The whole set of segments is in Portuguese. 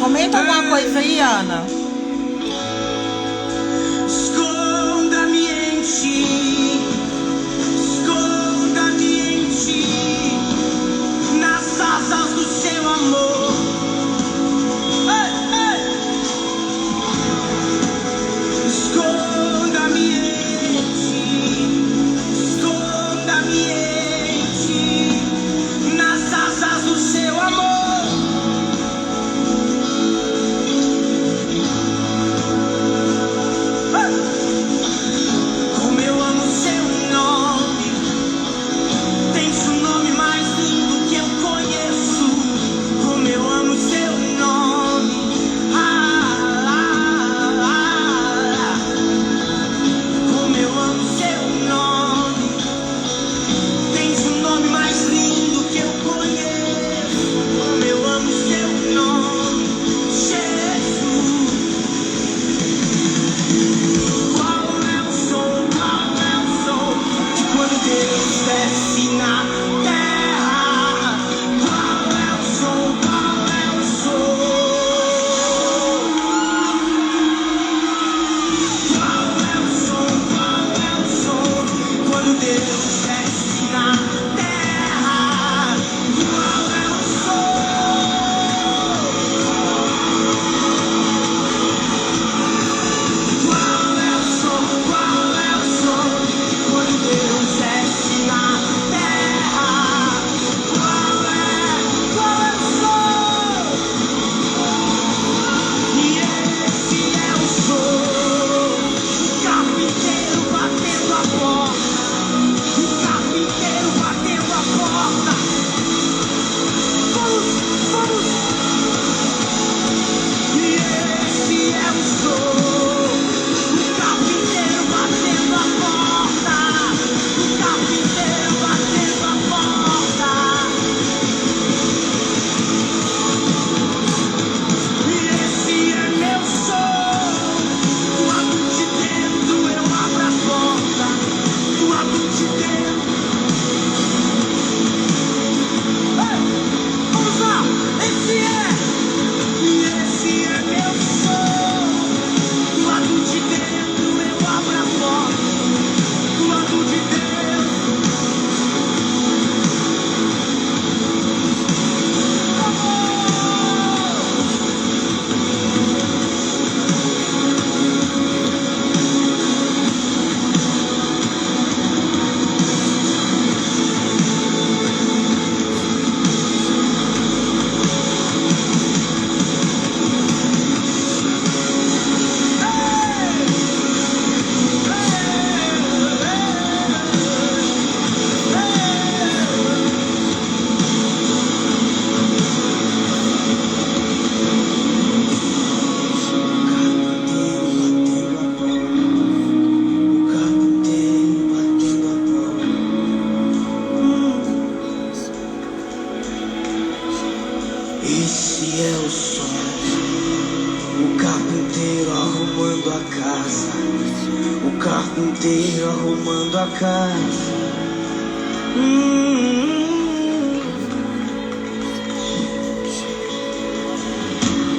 Comenta alguma coisa aí, Ana. Esconda-me em ti, esconda-me em ti, nas asas do seu amor. Ei, ei. Esconda-me em ti, esconda-me em ti, nas asas do seu amor. é o som, o carpinteiro arrumando a casa, o carpinteiro arrumando a casa.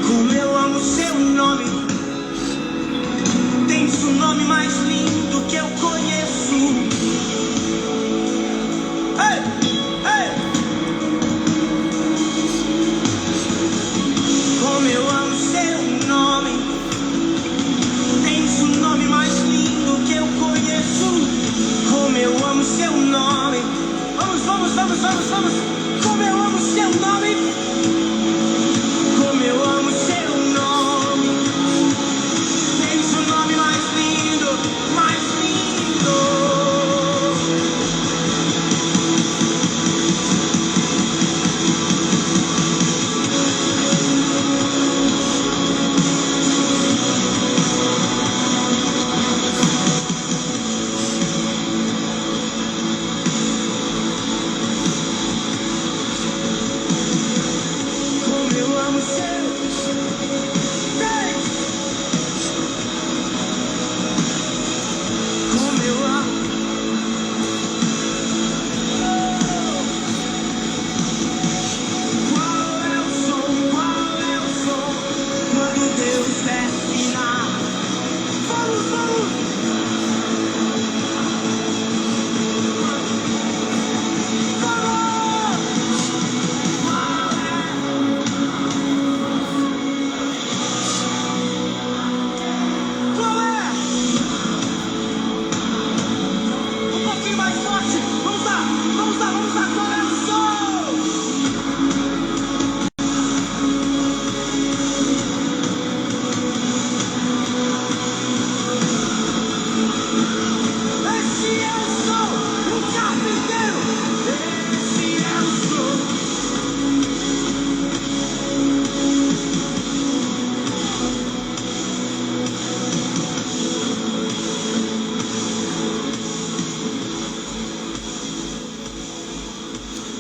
Como eu amo seu nome, tens o nome mais lindo que eu conheço. Ei, ei. Como eu amo seu nome, tens o nome mais lindo que eu conheço. Como eu amo seu nome. Vamos. Como eu amo seu nome. Como eu amo seu nome. Tens o nome mais lindo, mais lindo.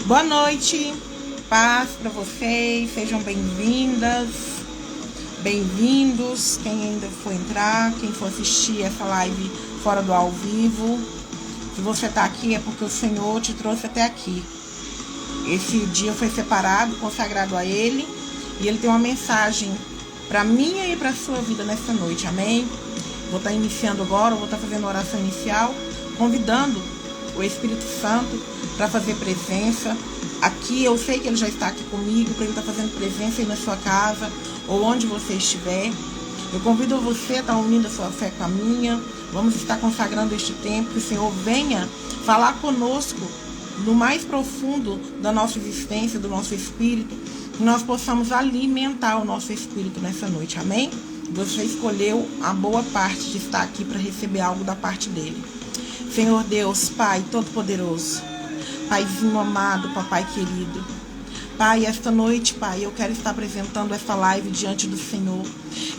Boa noite, paz para vocês, sejam bem-vindas, bem-vindos, quem ainda for entrar, quem for assistir essa live fora do ao vivo. Se você está aqui é porque o Senhor te trouxe até aqui. Esse dia foi separado, consagrado a Ele, e Ele tem uma mensagem para mim e para a sua vida nessa noite, amém? Vou estar iniciando agora, vou estar fazendo a oração inicial, convidando o Espírito Santo para fazer presença aqui. Eu sei que Ele já está aqui comigo, para Ele estar fazendo presença aí na sua casa ou onde você estiver. Eu convido você a estar unindo a sua fé com a minha. Vamos estar consagrando este tempo, que o Senhor venha falar conosco no mais profundo da nossa existência, do nosso espírito, que nós possamos alimentar o nosso espírito nessa noite, amém? Você escolheu a boa parte de estar aqui para receber algo da parte dele. Senhor Deus, Pai Todo-Poderoso, Paizinho amado, Papai querido, Pai, esta noite, Pai, eu quero estar apresentando essa live diante do Senhor.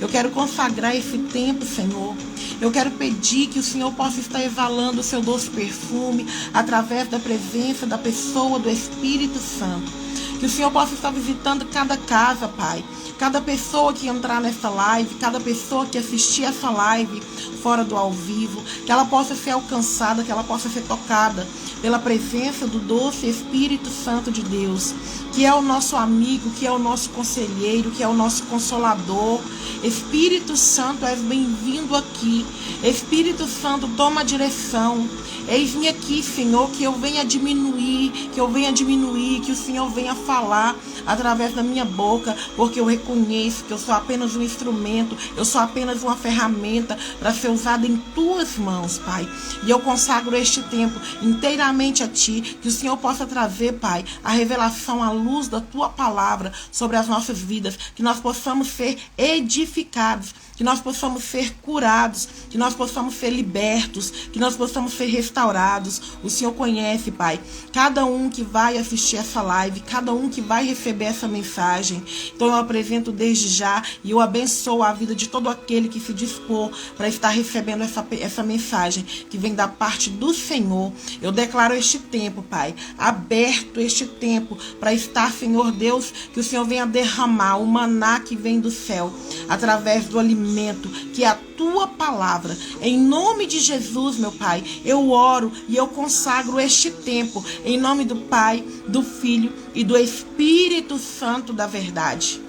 Eu quero consagrar esse tempo, Senhor. Eu quero pedir que o Senhor possa estar exalando o seu doce perfume através da presença da pessoa do Espírito Santo. Que o Senhor possa estar visitando cada casa, Pai. Cada pessoa que entrar nessa live, cada pessoa que assistir essa live fora do ao vivo, que ela possa ser alcançada, que ela possa ser tocada pela presença do doce Espírito Santo de Deus, que é o nosso amigo, que é o nosso conselheiro, que é o nosso consolador. Espírito Santo, és bem-vindo aqui. Espírito Santo, toma a direção. Eis-me aqui, Senhor, que eu venha diminuir, que o Senhor venha falar através da minha boca, porque eu reconheço que eu sou apenas um instrumento, eu sou apenas uma ferramenta para ser usada em tuas mãos, Pai. E eu consagro este tempo inteiramente a Ti, que o Senhor possa trazer, Pai, a revelação, a luz da Tua palavra sobre as nossas vidas, que nós possamos ser edificados que nós possamos ser curados, que nós possamos ser libertos, que nós possamos ser restaurados. O Senhor conhece, Pai, cada um que vai assistir essa live, cada um que vai receber essa mensagem. Então eu apresento desde já e eu abençoo a vida de todo aquele que se dispor para estar recebendo essa mensagem que vem da parte do Senhor. Eu declaro este tempo, Pai, aberto este tempo para estar, Senhor Deus, que o Senhor venha derramar o maná que vem do céu, através do alimento, que é a tua palavra. Em nome de Jesus, meu Pai, eu oro e eu consagro este tempo, em nome do Pai, do Filho e do Espírito Santo da verdade.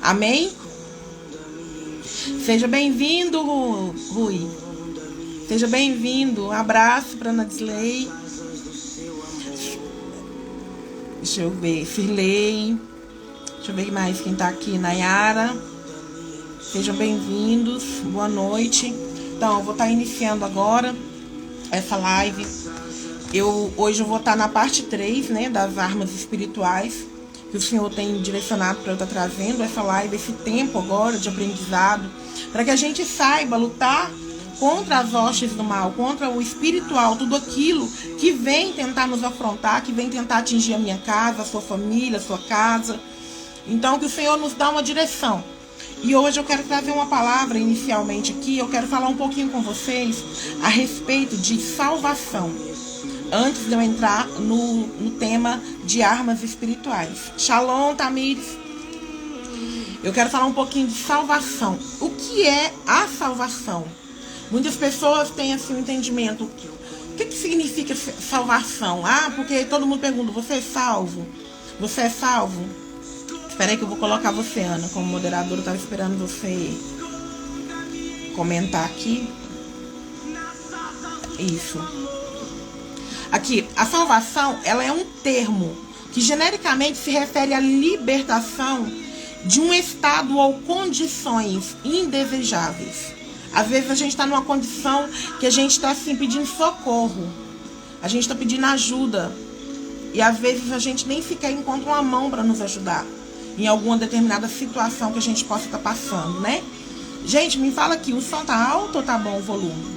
Amém? Seja bem-vindo, Rui. Seja bem-vindo. Um abraço para Ana Disley. Deixa eu ver. Firley. Deixa eu ver mais quem tá aqui. Nayara. Sejam bem-vindos. Boa noite. Então, eu vou estar iniciando agora essa live. Hoje eu vou estar na parte 3, né, das armas espirituais, que o Senhor tem direcionado para eu estar trazendo essa live, esse tempo agora de aprendizado, para que a gente saiba lutar contra as hostes do mal, contra o espiritual, tudo aquilo que vem tentar nos afrontar, que vem tentar atingir a minha casa, a sua família, a sua casa. Então, que o Senhor nos dá uma direção. E hoje eu quero trazer uma palavra inicialmente aqui, eu quero falar um pouquinho com vocês a respeito de salvação, antes de eu entrar no tema de armas espirituais. Shalom, Tamires. Eu quero falar um pouquinho de salvação. O que é a salvação? Muitas pessoas têm assim um entendimento. O que significa salvação? Ah, porque todo mundo pergunta, você é salvo? Você é salvo? Espera aí que eu vou colocar você, Ana, como moderadora. Eu estava esperando você comentar aqui. Isso. Aqui, a salvação, ela é um termo que genericamente se refere à libertação de um estado ou condições indesejáveis. Às vezes a gente está numa condição que a gente está assim pedindo socorro, a gente está pedindo ajuda, e às vezes a gente nem sequer encontra uma mão para nos ajudar em alguma determinada situação que a gente possa estar passando, né? Gente, me fala aqui, o som tá alto ou tá bom o volume?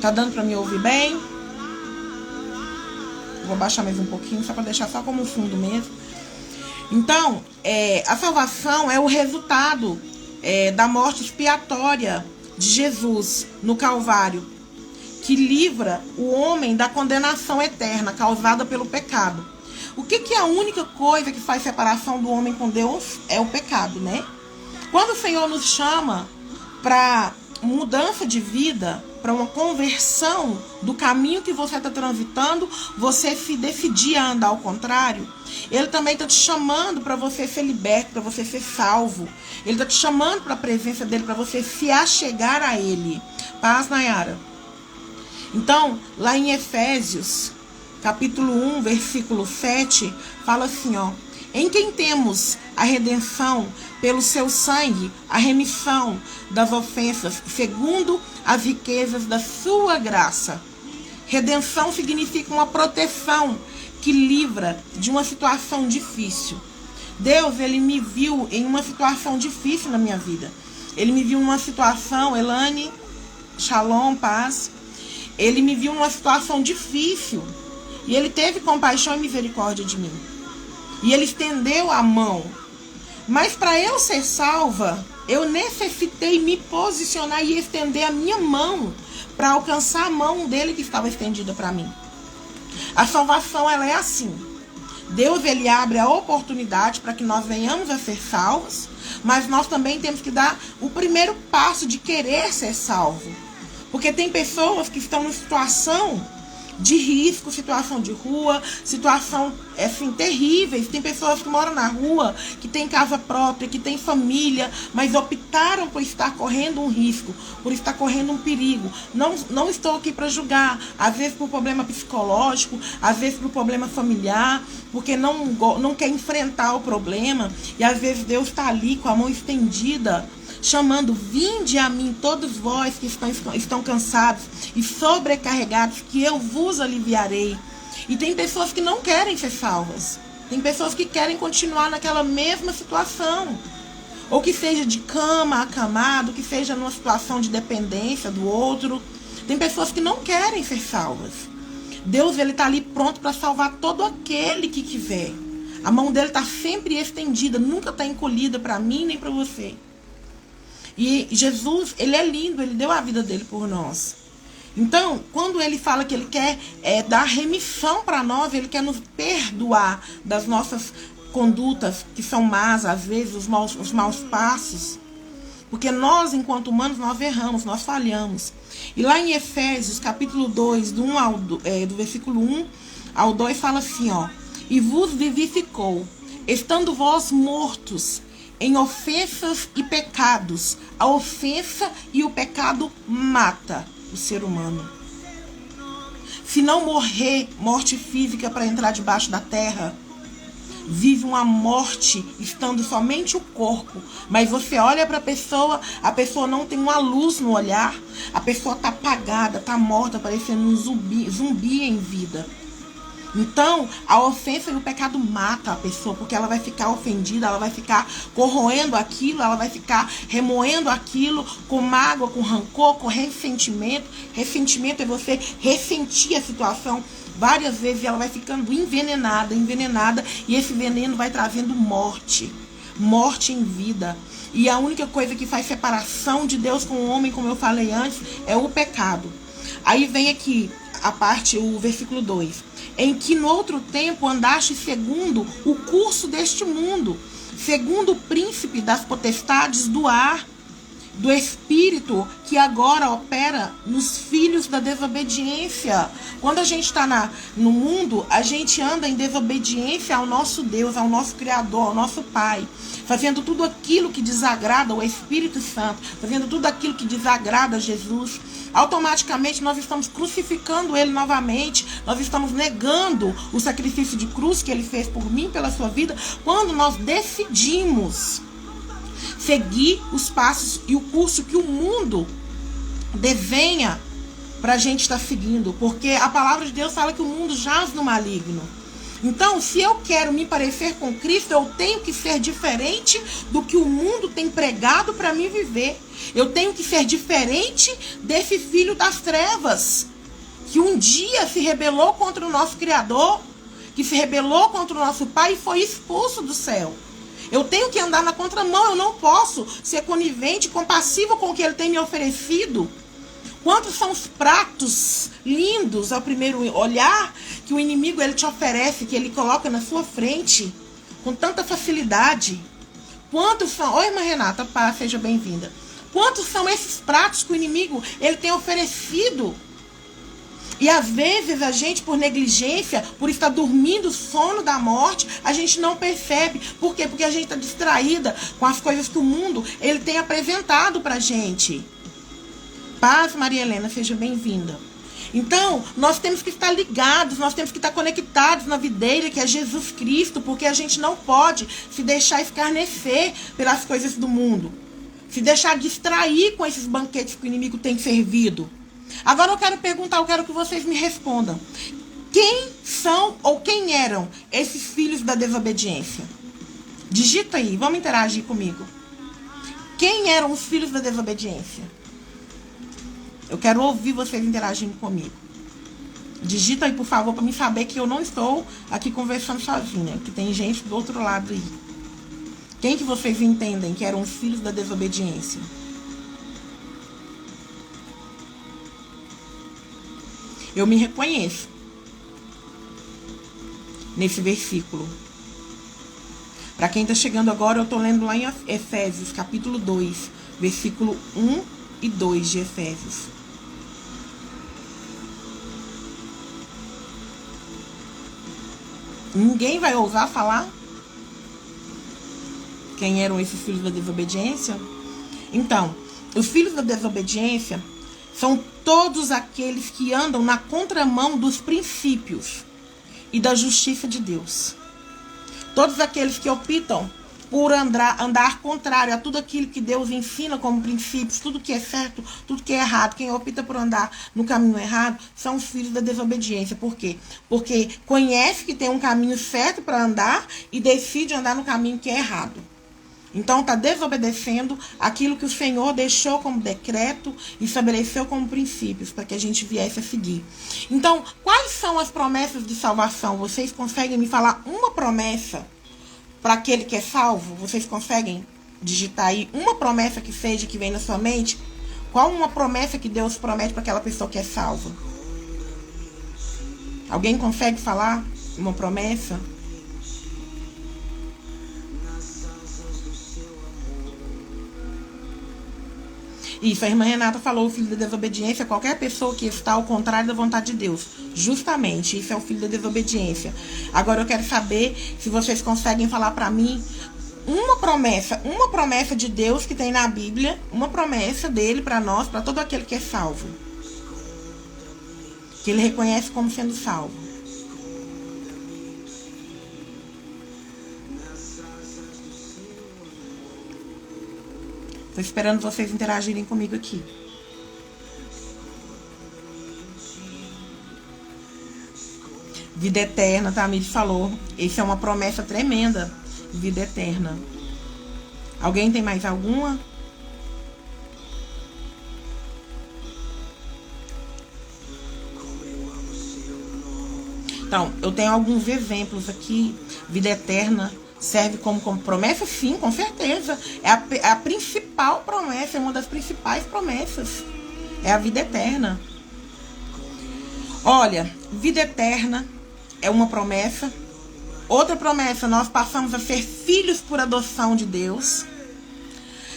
Tá dando para me ouvir bem? Vou baixar mais um pouquinho, só para deixar só como fundo mesmo. Então, a salvação é o resultado da morte expiatória de Jesus no Calvário, que livra o homem da condenação eterna causada pelo pecado. O que é a única coisa que faz separação do homem com Deus? É o pecado, né? Quando o Senhor nos chama para mudança de vida, para uma conversão do caminho que você está transitando, você se decidir a andar ao contrário, Ele também está te chamando para você ser liberto, para você ser salvo. Ele está te chamando para a presença dEle, para você se achegar a Ele. Paz, Nayara. Então, lá em Efésios, capítulo 1, versículo 7, fala assim, ó: em quem temos a redenção pelo seu sangue, a remissão das ofensas, segundo as riquezas da sua graça. Redenção significa uma proteção que livra de uma situação difícil. Deus, Ele me viu em uma situação difícil na minha vida. Ele me viu numa situação, Elane, Shalom, paz. Ele me viu numa situação difícil. E Ele teve compaixão e misericórdia de mim. E Ele estendeu a mão. Mas para eu ser salva, eu necessitei me posicionar e estender a minha mão para alcançar a mão dele que estava estendida para mim. A salvação, ela é assim. Deus, Ele abre a oportunidade para que nós venhamos a ser salvos, mas nós também temos que dar o primeiro passo de querer ser salvo. Porque tem pessoas que estão em situação de risco, situação de rua, situação assim, terríveis. Tem pessoas que moram na rua, que tem casa própria, que tem família, mas optaram por estar correndo um risco, por estar correndo um perigo. Não estou aqui para julgar, às vezes por problema psicológico, às vezes por problema familiar, porque não quer enfrentar o problema, e às vezes Deus está ali com a mão estendida, chamando: vinde a mim todos vós que estão cansados e sobrecarregados, que eu vos aliviarei. E tem pessoas que não querem ser salvas. Tem pessoas que querem continuar naquela mesma situação. Ou que seja de cama, acamado, que seja numa situação de dependência do outro. Tem pessoas que não querem ser salvas. Deus, ele está ali pronto para salvar todo aquele que quiser. A mão dele está sempre estendida, nunca está encolhida para mim nem para você. E Jesus, ele é lindo, ele deu a vida dele por nós. Então, quando ele fala que ele quer dar remissão para nós, ele quer nos perdoar das nossas condutas que são más, às vezes, os maus passos. Porque nós, enquanto humanos, nós erramos, nós falhamos. E lá em Efésios, capítulo 2, do versículo 1 ao 2, fala assim, ó. E vos vivificou, estando vós mortos em ofensas e pecados. A ofensa e o pecado mata o ser humano. Se não morrer, morte física para entrar debaixo da terra, vive uma morte estando somente o corpo. Mas você olha para a pessoa não tem uma luz no olhar, a pessoa está apagada, está morta, parecendo um zumbi em vida. Então, a ofensa e o pecado mata a pessoa, porque ela vai ficar ofendida, ela vai ficar corroendo aquilo, ela vai ficar remoendo aquilo com mágoa, com rancor, com ressentimento. Ressentimento é você ressentir a situação várias vezes e ela vai ficando envenenada, e esse veneno vai trazendo morte em vida. E a única coisa que faz separação de Deus com o homem, como eu falei antes, é o pecado. Aí vem aqui o versículo 2. Em que no outro tempo andaste segundo o curso deste mundo, segundo o príncipe das potestades do ar, do espírito que agora opera nos filhos da desobediência. Quando a gente está no mundo, a gente anda em desobediência ao nosso Deus, ao nosso Criador, ao nosso Pai, fazendo tudo aquilo que desagrada o Espírito Santo, fazendo tudo aquilo que desagrada Jesus. Automaticamente nós estamos crucificando ele novamente, nós estamos negando o sacrifício de cruz que ele fez por mim, pela sua vida, quando nós decidimos seguir os passos e o curso que o mundo desenha para a gente estar seguindo, porque a palavra de Deus fala que o mundo jaz no maligno. Então, se eu quero me parecer com Cristo, eu tenho que ser diferente do que o mundo tem pregado para mim viver. Eu tenho que ser diferente desse filho das trevas, que um dia se rebelou contra o nosso Criador, que se rebelou contra o nosso Pai e foi expulso do céu. Eu tenho que andar na contramão, eu não posso ser conivente, compassivo com o que ele tem me oferecido. Quantos são os pratos lindos ao primeiro olhar que o inimigo ele te oferece, que ele coloca na sua frente com tanta facilidade? Quantos são... Oi, irmã Renata, pá, seja bem-vinda. Quantos são esses pratos que o inimigo ele tem oferecido? E às vezes a gente, por negligência, por estar dormindo o sono da morte, a gente não percebe. Por quê? Porque a gente está distraída com as coisas que o mundo ele tem apresentado pra gente. Paz, Maria Helena, seja bem-vinda. Então, nós temos que estar ligados, nós temos que estar conectados na videira que é Jesus Cristo, porque a gente não pode se deixar escarnecer pelas coisas do mundo, se deixar distrair com esses banquetes que o inimigo tem servido. Agora eu quero perguntar, eu quero que vocês me respondam. Quem são ou quem eram esses filhos da desobediência? Digita aí, vamos interagir comigo. Quem eram os filhos da desobediência? Eu quero ouvir vocês interagindo comigo. Digita aí, por favor, para me saber que eu não estou aqui conversando sozinha, que tem gente do outro lado aí. Quem que vocês entendem que eram os filhos da desobediência? Eu me reconheço nesse versículo. Para quem está chegando agora, eu estou lendo lá em Efésios, capítulo 2, versículo 1 e 2 de Efésios. Ninguém vai ousar falar quem eram esses filhos da desobediência? Então, os filhos da desobediência são todos aqueles que andam na contramão dos princípios e da justiça de Deus. Todos aqueles que optam por andar contrário a tudo aquilo que Deus ensina como princípios, tudo que é certo, tudo que é errado. Quem opta por andar no caminho errado são os filhos da desobediência. Por quê? Porque conhece que tem um caminho certo para andar e decide andar no caminho que é errado. Então está desobedecendo aquilo que o Senhor deixou como decreto e estabeleceu como princípios para que a gente viesse a seguir. Então, quais são as promessas de salvação? Vocês conseguem me falar uma promessa para aquele que é salvo? Vocês conseguem digitar aí uma promessa que seja, que vem na sua mente? Qual uma promessa que Deus promete para aquela pessoa que é salva? Alguém consegue falar uma promessa? Isso, a irmã Renata falou, o filho da desobediência, qualquer pessoa que está ao contrário da vontade de Deus. Justamente, isso é o filho da desobediência. Agora eu quero saber se vocês conseguem falar para mim uma promessa de Deus que tem na Bíblia, uma promessa dele para nós, para todo aquele que é salvo. Que ele reconhece como sendo salvo. Estou esperando vocês interagirem comigo aqui. Vida eterna, tá? Me falou. Isso é uma promessa tremenda. Vida eterna. Alguém tem mais alguma? Então, eu tenho alguns exemplos aqui. Vida eterna serve como promessa? Sim, com certeza. É a principal promessa, é uma das principais promessas. É a vida eterna. Olha, vida eterna é uma promessa. Outra promessa, nós passamos a ser filhos por adoção de Deus.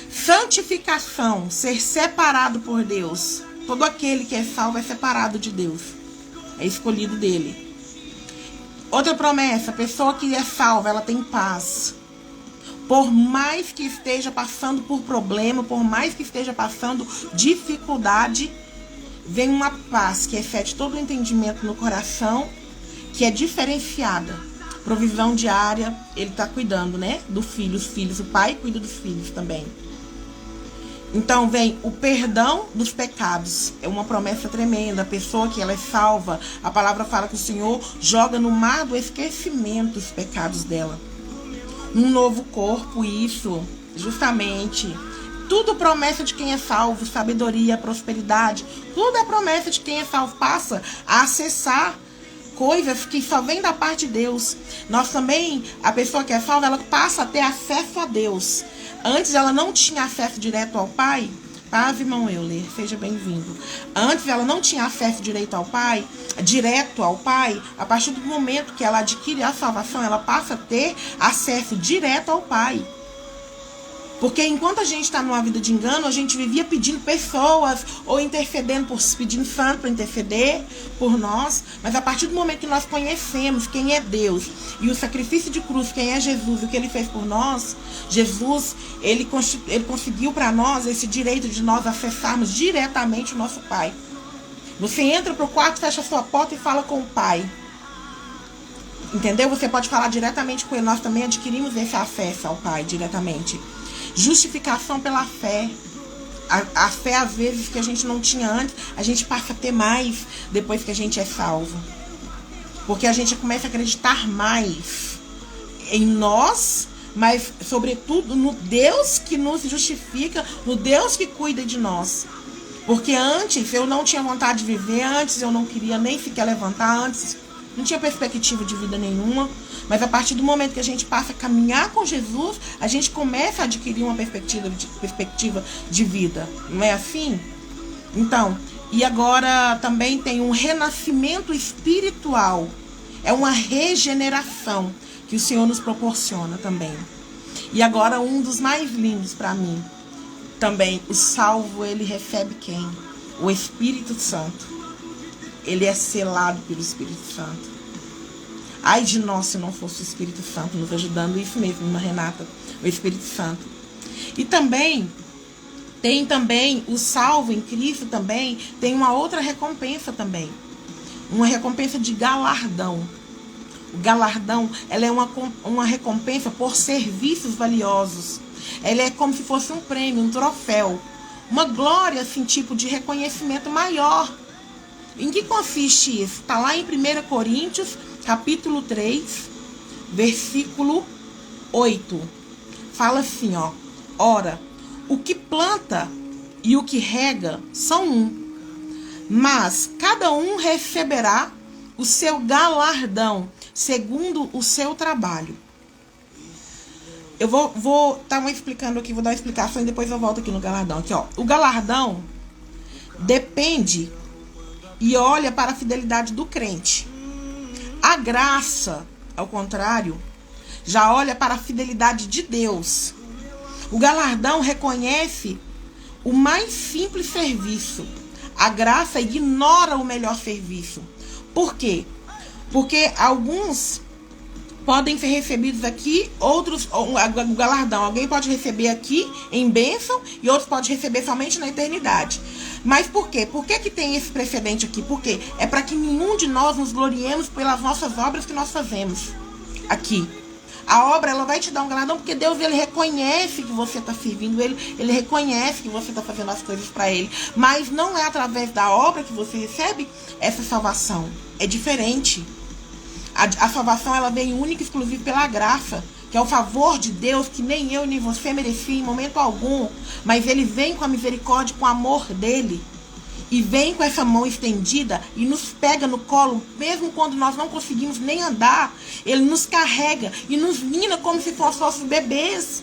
Santificação, ser separado por Deus. Todo aquele que é salvo é separado de Deus. É escolhido dele. Outra promessa, a pessoa que é salva, ela tem paz. Por mais que esteja passando por problema, por mais que esteja passando dificuldade, vem uma paz que excede todo o entendimento no coração, que é diferenciada. Provisão diária, ele está cuidando, né? Dos filhos, o pai cuida dos filhos também. Então vem o perdão dos pecados. É uma promessa tremenda. A pessoa que ela é salva, a palavra fala que o Senhor joga no mar do esquecimento os pecados dela. Um novo corpo, isso, justamente. Tudo promessa de quem é salvo, sabedoria, prosperidade. Tudo é promessa de quem é salvo. Passa a acessar coisas que só vêm da parte de Deus. Nós também, a pessoa que é salva, ela passa a ter acesso a Deus. Antes ela não tinha acesso direto ao Pai. Paz, irmão Euler, seja bem-vindo. Antes ela não tinha acesso direto ao Pai. A partir do momento que ela adquire a salvação, ela passa a ter acesso direto ao Pai. Porque enquanto a gente está numa vida de engano, a gente vivia pedindo pessoas ou intercedendo, pedindo santo para interceder por nós. Mas a partir do momento que nós conhecemos quem é Deus e o sacrifício de cruz, quem é Jesus, o que ele fez por nós, Jesus, ele conseguiu para nós esse direito de nós acessarmos diretamente o nosso Pai. Você entra para o quarto, fecha a sua porta e fala com o Pai. Entendeu? Você pode falar diretamente com ele. Nós também adquirimos esse acesso ao Pai diretamente. Justificação pela fé. A fé, às vezes, que a gente não tinha antes, a gente passa a ter mais depois que a gente é salvo. Porque a gente começa a acreditar mais em nós, mas, sobretudo, no Deus que nos justifica, no Deus que cuida de nós. Porque antes eu não tinha vontade de viver, antes eu não queria nem sequer levantar, antes não tinha perspectiva de vida nenhuma. Mas a partir do momento que a gente passa a caminhar com Jesus, a gente começa a adquirir uma perspectiva de vida. Não é assim? Então, e agora também tem um renascimento espiritual. É uma regeneração que o Senhor nos proporciona também. E agora um dos mais lindos para mim. Também, o salvo, ele recebe quem? O Espírito Santo. Ele é selado pelo Espírito Santo. Ai de nós se não fosse o Espírito Santo nos ajudando. Isso mesmo, irmã Renata, o Espírito Santo. E também, tem também o salvo em Cristo também, tem uma outra recompensa também. Uma recompensa de galardão. O galardão, ela é uma recompensa por serviços valiosos. Ela é como se fosse um prêmio, um troféu. Uma glória, assim, tipo de reconhecimento maior. Em que consiste isso? Está lá em 1 Coríntios, capítulo 3, versículo 8. Fala assim, ó. Ora, o que planta e o que rega são um, mas cada um receberá o seu galardão, segundo o seu trabalho. Eu vou estar explicando aqui, vou dar uma explicação e depois eu volto aqui no galardão. Aqui, ó. O galardão depende e olha para a fidelidade do crente. A graça, ao contrário, já olha para a fidelidade de Deus. O galardão reconhece o mais simples serviço. A graça ignora o melhor serviço. Por quê? Porque alguns podem ser recebidos aqui, outros, o galardão, alguém pode receber aqui em bênção e outros pode receber somente na eternidade. Mas por quê? Por que tem esse precedente aqui? Porque é para que nenhum de nós nos gloriemos pelas nossas obras que nós fazemos aqui. A obra, ela vai te dar um galardão porque Deus, ele reconhece que você está servindo ele reconhece que você está fazendo as coisas para ele. Mas não é através da obra que você recebe essa salvação. É diferente. A salvação, ela vem única e exclusiva pela graça, que é o favor de Deus que nem eu nem você merecia em momento algum, mas ele vem com a misericórdia, com o amor dele, e vem com essa mão estendida e nos pega no colo, mesmo quando nós não conseguimos nem andar, ele nos carrega e nos mima como se fossem nossos bebês,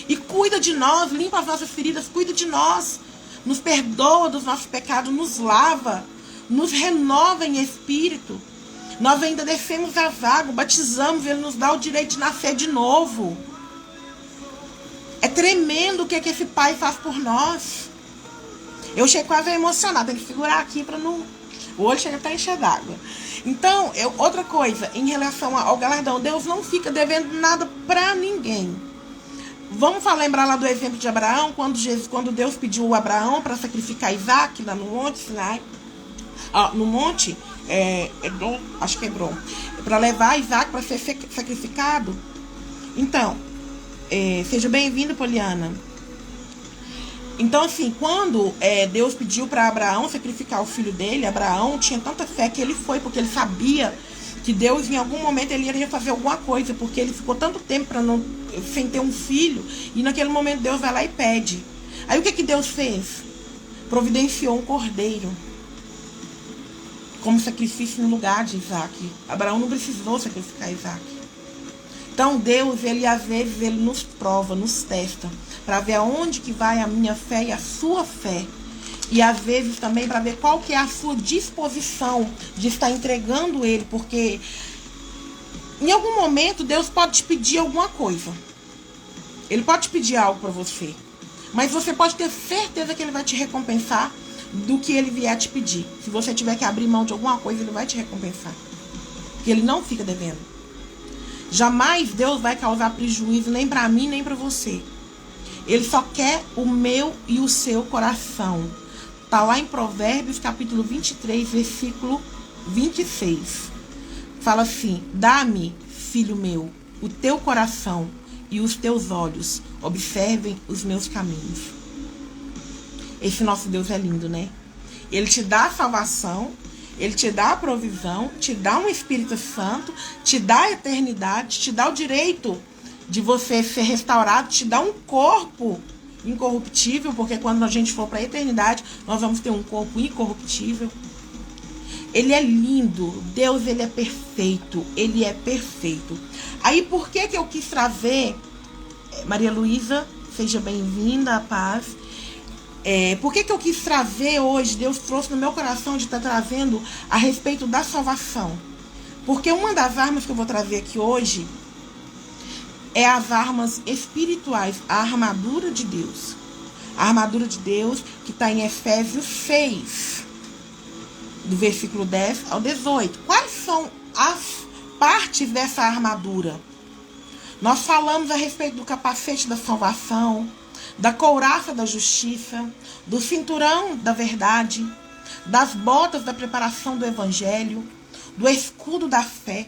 e cuida de nós, limpa as nossas feridas, cuida de nós, nos perdoa dos nossos pecados, nos lava, nos renova em espírito. Nós ainda descemos as águas, batizamos, ele nos dá o direito de nascer de novo. É tremendo o que esse Pai faz por nós. Eu chego quase a emocionar, tem que segurar aqui para não... O olho chega até encher d'água. Então, outra coisa, em relação ao galardão, Deus não fica devendo nada para ninguém. Vamos lembrar lá do exemplo de Abraão, quando Deus pediu a Abraão para sacrificar Isaac lá no Monte Sinai. No Monte... acho que é Hebron, para levar Isaac para ser sacrificado. Então, seja bem-vindo, Poliana. Então, assim, quando Deus pediu para Abraão sacrificar o filho dele, Abraão tinha tanta fé que ele foi, porque ele sabia que Deus, em algum momento, ele iria fazer alguma coisa, porque ele ficou tanto tempo sem ter um filho, e naquele momento Deus vai lá e pede. Aí o que Deus fez? Providenciou um cordeiro como sacrifício no lugar de Isaac. Abraão não precisou sacrificar Isaac. Então Deus, ele às vezes, ele nos prova, nos testa, para ver aonde que vai a minha fé e a sua fé. E às vezes também para ver qual que é a sua disposição de estar entregando ele, porque em algum momento Deus pode te pedir alguma coisa. Ele pode te pedir algo para você, mas você pode ter certeza que ele vai te recompensar do que ele vier te pedir. Se você tiver que abrir mão de alguma coisa, ele vai te recompensar. Porque ele não fica devendo. Jamais Deus vai causar prejuízo nem para mim, nem para você. Ele só quer o meu e o seu coração. Está lá em Provérbios, capítulo 23, versículo 26. Fala assim: dá-me, filho meu, o teu coração e os teus olhos observem os meus caminhos. Esse nosso Deus é lindo, né? Ele te dá a salvação, ele te dá a provisão, te dá um Espírito Santo, te dá a eternidade, te dá o direito de você ser restaurado, te dá um corpo incorruptível, porque quando a gente for para a eternidade, nós vamos ter um corpo incorruptível. Ele é lindo, Deus, ele é perfeito, ele é perfeito. Aí, por que eu quis trazer, Maria Luísa, seja bem-vinda, a paz. Por que eu quis trazer hoje, Deus trouxe no meu coração de estar trazendo a respeito da salvação? Porque uma das armas que eu vou trazer aqui hoje é as armas espirituais, a armadura de Deus. A armadura de Deus que está em Efésios 6, do versículo 10 ao 18. Quais são as partes dessa armadura? Nós falamos a respeito do capacete da salvação, da couraça da justiça, do cinturão da verdade, das botas da preparação do evangelho, do escudo da fé,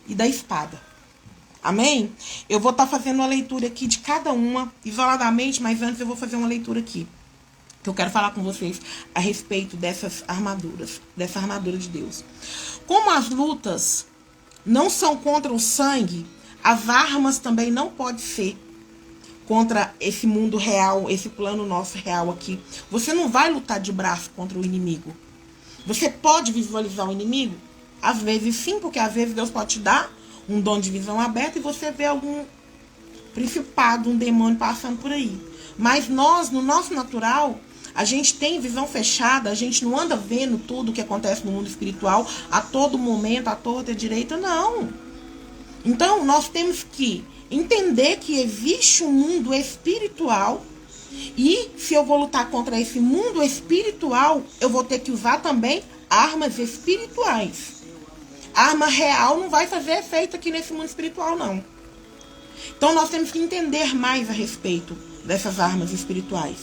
e da espada. Amém? Eu vou estar fazendo uma leitura aqui de cada uma, isoladamente, mas antes eu vou fazer uma leitura aqui, que eu quero falar com vocês a respeito dessas armaduras, dessa armadura de Deus. Como as lutas não são contra o sangue, as armas também não podem ser contra esse mundo real, esse plano nosso real aqui. Você não vai lutar de braço contra o inimigo. Você pode visualizar o inimigo? Às vezes sim, porque às vezes Deus pode te dar um dom de visão aberta e você vê algum principado, um demônio passando por aí. Mas nós, no nosso natural, a gente tem visão fechada, a gente não anda vendo tudo o que acontece no mundo espiritual a todo momento, à torta e à direita, não. Então, nós temos que entender que existe um mundo espiritual e se eu vou lutar contra esse mundo espiritual, eu vou ter que usar também armas espirituais. A arma real não vai fazer efeito aqui nesse mundo espiritual, não. Então, nós temos que entender mais a respeito dessas armas espirituais.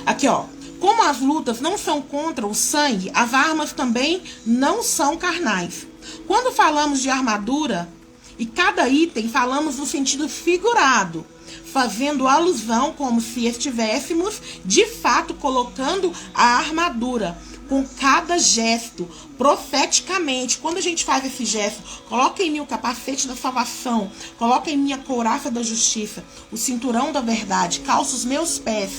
Aqui, ó. Como as lutas não são contra o sangue, as armas também não são carnais. Quando falamos de armadura, e cada item falamos no sentido figurado, fazendo alusão como se estivéssemos, de fato, colocando a armadura com cada gesto, profeticamente. Quando a gente faz esse gesto, coloca em mim o capacete da salvação, coloca em mim a couraça da justiça, o cinturão da verdade, calça os meus pés,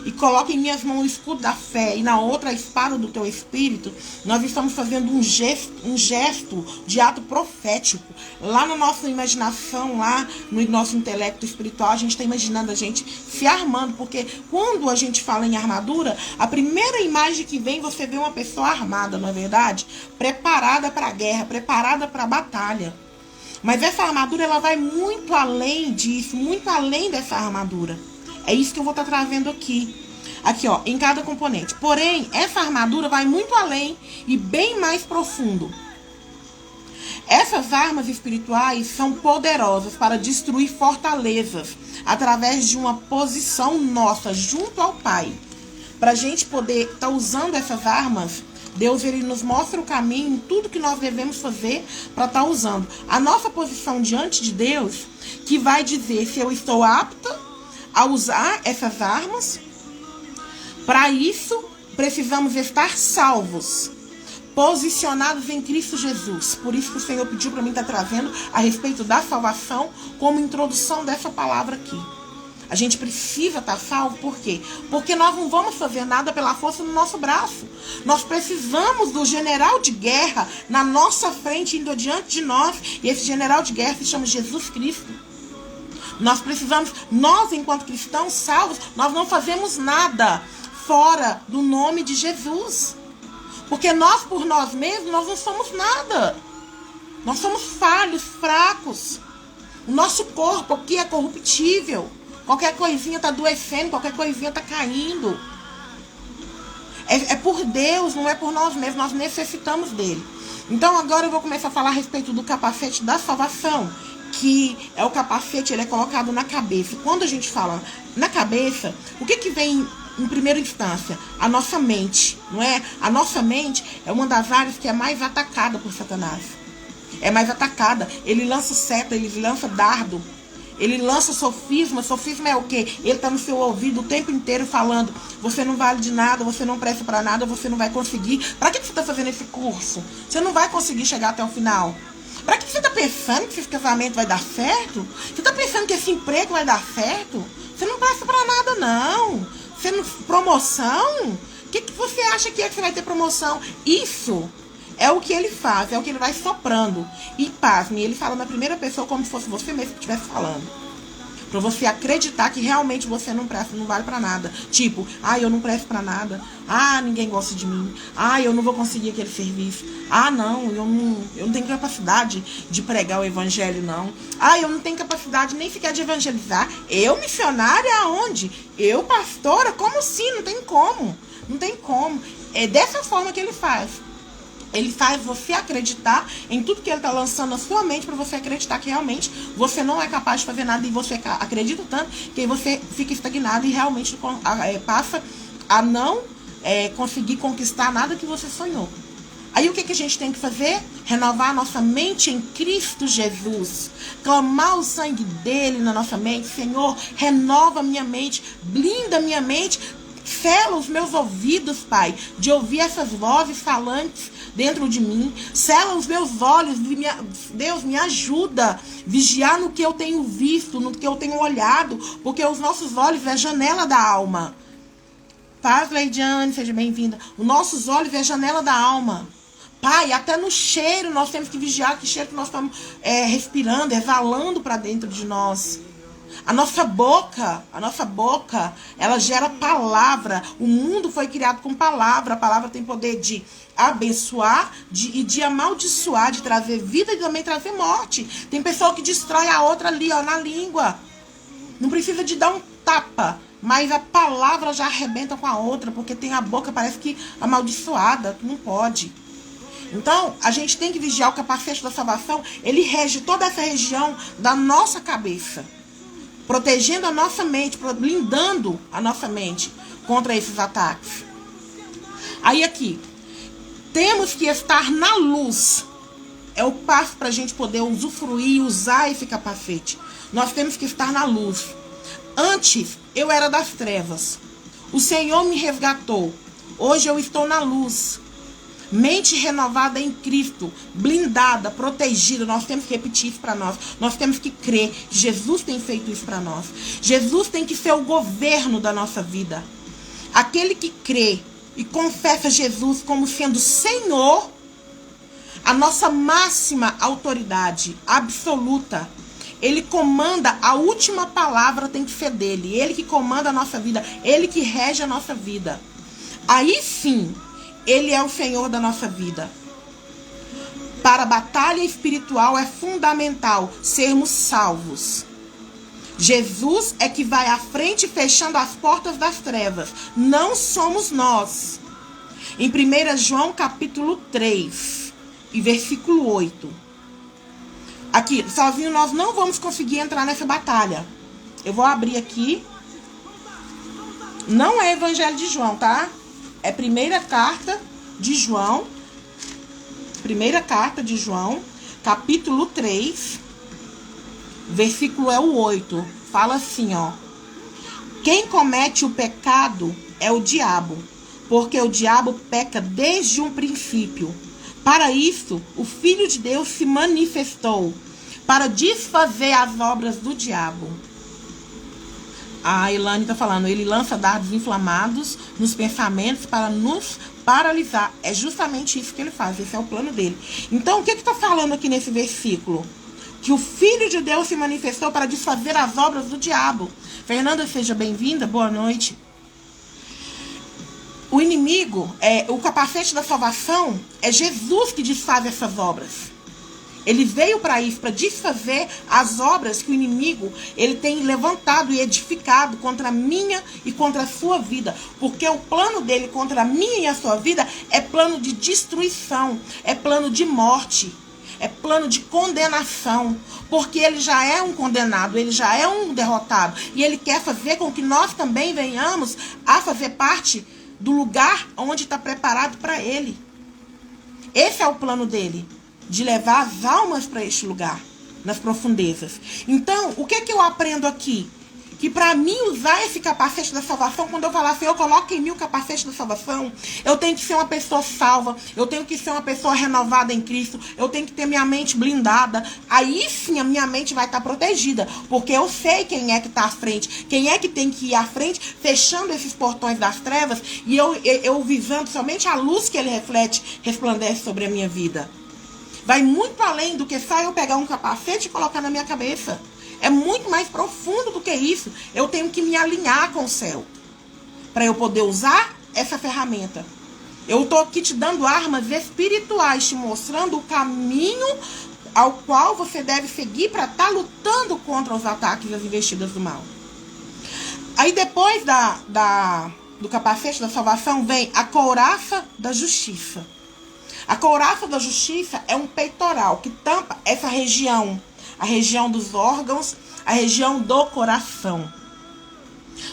e coloca em minhas mãos o escudo da fé e na outra a espada do teu espírito, nós estamos fazendo um gesto de ato profético. Lá na nossa imaginação, lá no nosso intelecto espiritual, a gente está imaginando a gente se armando, porque quando a gente fala em armadura, a primeira imagem que vem, você vê uma pessoa armada, não é verdade? Preparada para a guerra, preparada para a batalha. Mas essa armadura, ela vai muito além disso, muito além dessa armadura. É isso que eu vou estar trazendo aqui. Aqui, ó, em cada componente. Porém, essa armadura vai muito além e bem mais profundo. Essas armas espirituais são poderosas para destruir fortalezas através de uma posição nossa junto ao Pai. Para a gente poder estar usando essas armas, Deus, ele nos mostra o caminho em tudo que nós devemos fazer para estar usando. A nossa posição diante de Deus, que vai dizer se eu estou apta a usar essas armas. Para isso, precisamos estar salvos, posicionados em Cristo Jesus. Por isso que o Senhor pediu para mim estar trazendo a respeito da salvação como introdução dessa palavra aqui. A gente precisa estar salvo, por quê? Porque nós não vamos fazer nada pela força do nosso braço. Nós precisamos do general de guerra na nossa frente, indo diante de nós, e esse general de guerra se chama Jesus Cristo. Nós precisamos, nós enquanto cristãos salvos, nós não fazemos nada fora do nome de Jesus. Porque nós, por nós mesmos, nós não somos nada. Nós somos falhos, fracos. O nosso corpo aqui é corruptível. Qualquer coisinha está adoecendo, qualquer coisinha está caindo. É por Deus, não é por nós mesmos, nós necessitamos dele. Então agora eu vou começar a falar a respeito do capacete da salvação, que é o capacete, ele é colocado na cabeça. Quando a gente fala na cabeça, o que vem em primeira instância? A nossa mente, não é? A nossa mente é uma das áreas que é mais atacada por Satanás. É mais atacada. Ele lança seta, ele lança dardo, ele lança sofisma. Sofisma é o quê? Ele está no seu ouvido o tempo inteiro falando: você não vale de nada, você não presta para nada, você não vai conseguir. Para que você está fazendo esse curso? Você não vai conseguir chegar até o final. Pra que você está pensando que esse casamento vai dar certo? Você está pensando que esse emprego vai dar certo? Você não presta pra nada, não. Você não... Promoção? O que você acha que é que você vai ter promoção? Isso é o que ele faz, é o que ele vai soprando. E pasme, ele fala na primeira pessoa como se fosse você mesmo que estivesse falando. Pra você acreditar que realmente você não presta, não vale pra nada. Tipo, eu não presto pra nada. Ninguém gosta de mim. Eu não vou conseguir aquele serviço. Não, eu não tenho capacidade de pregar o evangelho, não. Eu não tenho capacidade nem sequer de evangelizar. Eu, missionária, aonde? Eu, pastora? Como assim? Não tem como. Não tem como. É dessa forma que ele faz. Ele faz você acreditar em tudo que ele está lançando na sua mente, para você acreditar que realmente você não é capaz de fazer nada, e você acredita tanto que você fica estagnado e realmente passa a não conseguir conquistar nada que você sonhou. Aí o que a gente tem que fazer? Renovar a nossa mente em Cristo Jesus. Clamar o sangue dele na nossa mente. Senhor, renova a minha mente, blinda a minha mente, sela os meus ouvidos, Pai, de ouvir essas vozes falantes dentro de mim. Sela os meus olhos. Deus, me ajuda a vigiar no que eu tenho visto, no que eu tenho olhado, porque os nossos olhos é a janela da alma. Paz, Leidiane, seja bem-vinda. Os nossos olhos é a janela da alma. Pai, até no cheiro nós temos que vigiar que cheiro que nós estamos respirando, exalando para dentro de nós. A nossa boca, ela gera palavra. O mundo foi criado com palavra. A palavra tem poder de abençoar e de amaldiçoar, de trazer vida e também trazer morte. Tem pessoa que destrói a outra ali, ó, na língua. Não precisa de dar um tapa, mas a palavra já arrebenta com a outra, porque tem a boca, parece que amaldiçoada. Não pode. Então, a gente tem que vigiar o capacete da salvação. Ele rege toda essa região da nossa cabeça, protegendo a nossa mente, blindando a nossa mente contra esses ataques. Aí aqui, temos que estar na luz. É o passo para a gente poder usufruir, usar esse capacete. Nós temos que estar na luz. Antes, eu era das trevas. O Senhor me resgatou. Hoje eu estou na luz. Mente renovada em Cristo, blindada, protegida. Nós temos que repetir isso para nós. Nós temos que crer. Jesus tem feito isso para nós. Jesus tem que ser o governo da nossa vida. Aquele que crê e confessa Jesus como sendo Senhor, a nossa máxima autoridade absoluta. Ele comanda, a última palavra tem que ser dele. Ele que comanda a nossa vida. Ele que rege a nossa vida. Aí sim, ele é o Senhor da nossa vida. Para a batalha espiritual é fundamental sermos salvos. Jesus é que vai à frente fechando as portas das trevas. Não somos nós. Em 1 João capítulo 3 e versículo 8. Aqui, sozinho nós não vamos conseguir entrar nessa batalha. Eu vou abrir aqui. Não é Evangelho de João, tá? É primeira carta de João. Primeira carta de João, capítulo 3, versículo é o 8. Fala assim, ó. Quem comete o pecado é o diabo, porque o diabo peca desde um princípio. Para isso, o Filho de Deus se manifestou, para desfazer as obras do diabo. A Elane está falando, ele lança dardos inflamados nos pensamentos para nos paralisar. É justamente isso que ele faz, esse é o plano dele. Então, o que está falando aqui nesse versículo? Que o Filho de Deus se manifestou para desfazer as obras do diabo. Fernanda, seja bem-vinda, boa noite. O inimigo, o capacete da salvação, é Jesus que desfaz essas obras. Ele veio para isso, para desfazer as obras que o inimigo ele tem levantado e edificado contra a minha e contra a sua vida. Porque o plano dele contra a minha e a sua vida é plano de destruição, é plano de morte, é plano de condenação. Porque ele já é um condenado, ele já é um derrotado. E ele quer fazer com que nós também venhamos a fazer parte do lugar onde está preparado para ele. Esse é o plano dele, de levar as almas para este lugar, nas profundezas. Então, o que eu aprendo aqui? Que para mim usar esse capacete da salvação, quando eu falar assim, eu coloco em mim o capacete da salvação, eu tenho que ser uma pessoa salva, eu tenho que ser uma pessoa renovada em Cristo, eu tenho que ter minha mente blindada. Aí sim a minha mente vai estar protegida, porque eu sei quem é que está à frente, quem é que tem que ir à frente, fechando esses portões das trevas, e eu visando somente a luz que ele reflete, resplandece sobre a minha vida. Vai muito além do que só eu pegar um capacete e colocar na minha cabeça. É muito mais profundo do que isso. Eu tenho que me alinhar com o céu para eu poder usar essa ferramenta. Eu estou aqui te dando armas espirituais, te mostrando o caminho ao qual você deve seguir para estar lutando contra os ataques e as investidas do mal. Aí depois do capacete da salvação vem a couraça da justiça. A couraça da justiça é um peitoral que tampa essa região, a região dos órgãos, a região do coração.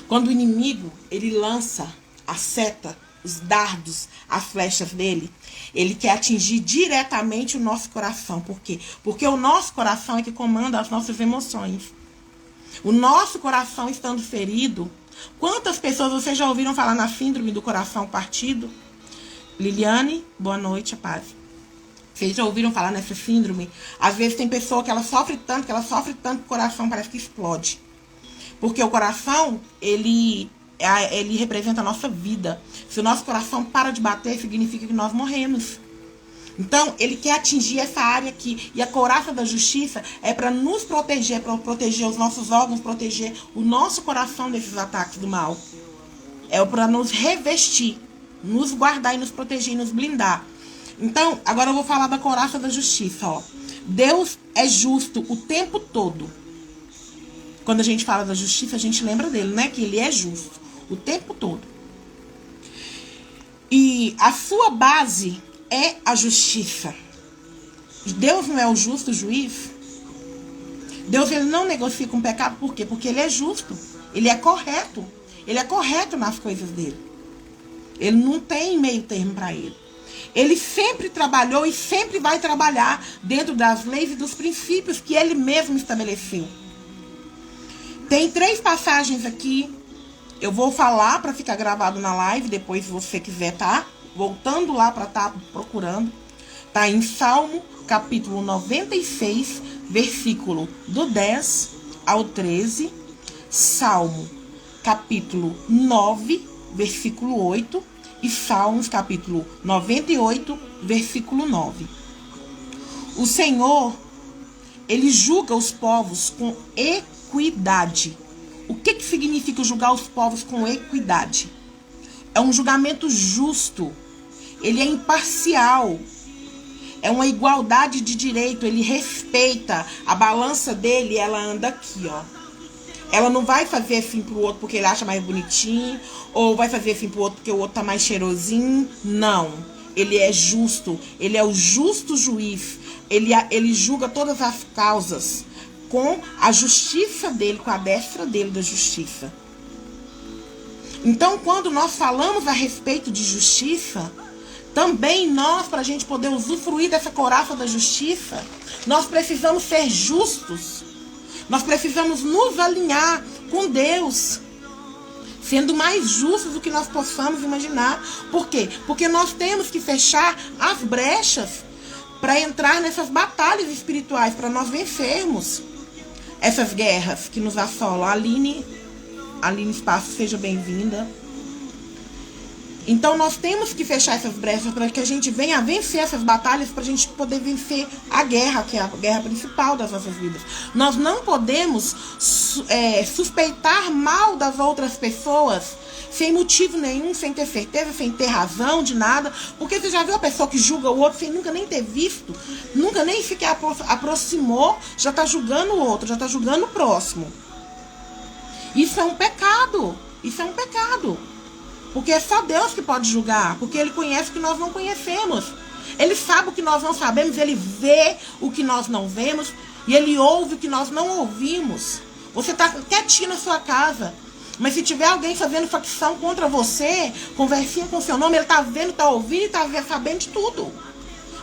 Quando o inimigo, ele lança a seta dardos, as flechas dele, ele quer atingir diretamente o nosso coração. Por quê? Porque o nosso coração é que comanda as nossas emoções. O nosso coração estando ferido. Quantas pessoas vocês já ouviram falar na síndrome do coração partido? Liliane, boa noite, a paz. Vocês já ouviram falar nessa síndrome? Às vezes tem pessoa que ela sofre tanto, que o coração parece que explode. Porque o coração, ele representa a nossa vida. Se o nosso coração para de bater, significa que nós morremos. Então, ele quer atingir essa área aqui. E a couraça da justiça é para nos proteger, para proteger os nossos órgãos, proteger o nosso coração desses ataques do mal. É para nos revestir, nos guardar e nos proteger e nos blindar. Então, agora eu vou falar da couraça da justiça. Ó. Deus é justo o tempo todo. Quando a gente fala da justiça, a gente lembra dele, né? Que ele é justo o tempo todo. E a sua base é a justiça. Deus não é o justo juiz. Deus, ele não negocia com o pecado. Por quê? Porque ele é justo. Ele é correto. Ele é correto nas coisas dele. Ele não tem meio termo para ele. Ele sempre trabalhou e sempre vai trabalhar dentro das leis e dos princípios que ele mesmo estabeleceu. Tem 3 passagens aqui. Eu vou falar para ficar gravado na live, depois se você quiser, tá? Voltando lá para estar procurando. Tá em Salmo, capítulo 96, versículo do 10 ao 13. Salmo, capítulo 9, versículo 8. E Salmos, capítulo 98, versículo 9. O Senhor, ele julga os povos com equidade. O que significa julgar os povos com equidade? É um julgamento justo. Ele é imparcial. É uma igualdade de direito. Ele respeita. A balança dele, ela anda aqui, ó. Ela não vai fazer assim pro outro porque ele acha mais bonitinho. Ou vai fazer assim pro outro porque o outro tá mais cheirosinho. Não. Ele é justo. Ele é o justo juiz. Ele julga todas as causas com a justiça dele, com a destra dele da justiça. Então, quando nós falamos a respeito de justiça, também nós, para a gente poder usufruir dessa couraça da justiça, nós precisamos ser justos. Nós precisamos nos alinhar com Deus, sendo mais justos do que nós possamos imaginar. Por quê? Porque nós temos que fechar as brechas para entrar nessas batalhas espirituais, para nós vencermos essas guerras que nos assolam. Aline Espaço, seja bem-vinda. Então nós temos que fechar essas brechas para que a gente venha a vencer essas batalhas, para a gente poder vencer a guerra, que é a guerra principal das nossas vidas. Nós não podemos suspeitar mal das outras pessoas sem motivo nenhum, sem ter certeza, sem ter razão de nada. Porque você já viu a pessoa que julga o outro sem nunca nem ter visto, nunca nem sequer aproximou, já está julgando o outro, já está julgando o próximo. Isso é um pecado. Isso é um pecado. Porque é só Deus que pode julgar. Porque Ele conhece o que nós não conhecemos. Ele sabe o que nós não sabemos. Ele vê o que nós não vemos. E Ele ouve o que nós não ouvimos. Você está quietinho na sua casa. Mas se tiver alguém fazendo facção contra você, conversinha com seu nome, ele está vendo, está ouvindo e está sabendo de tudo.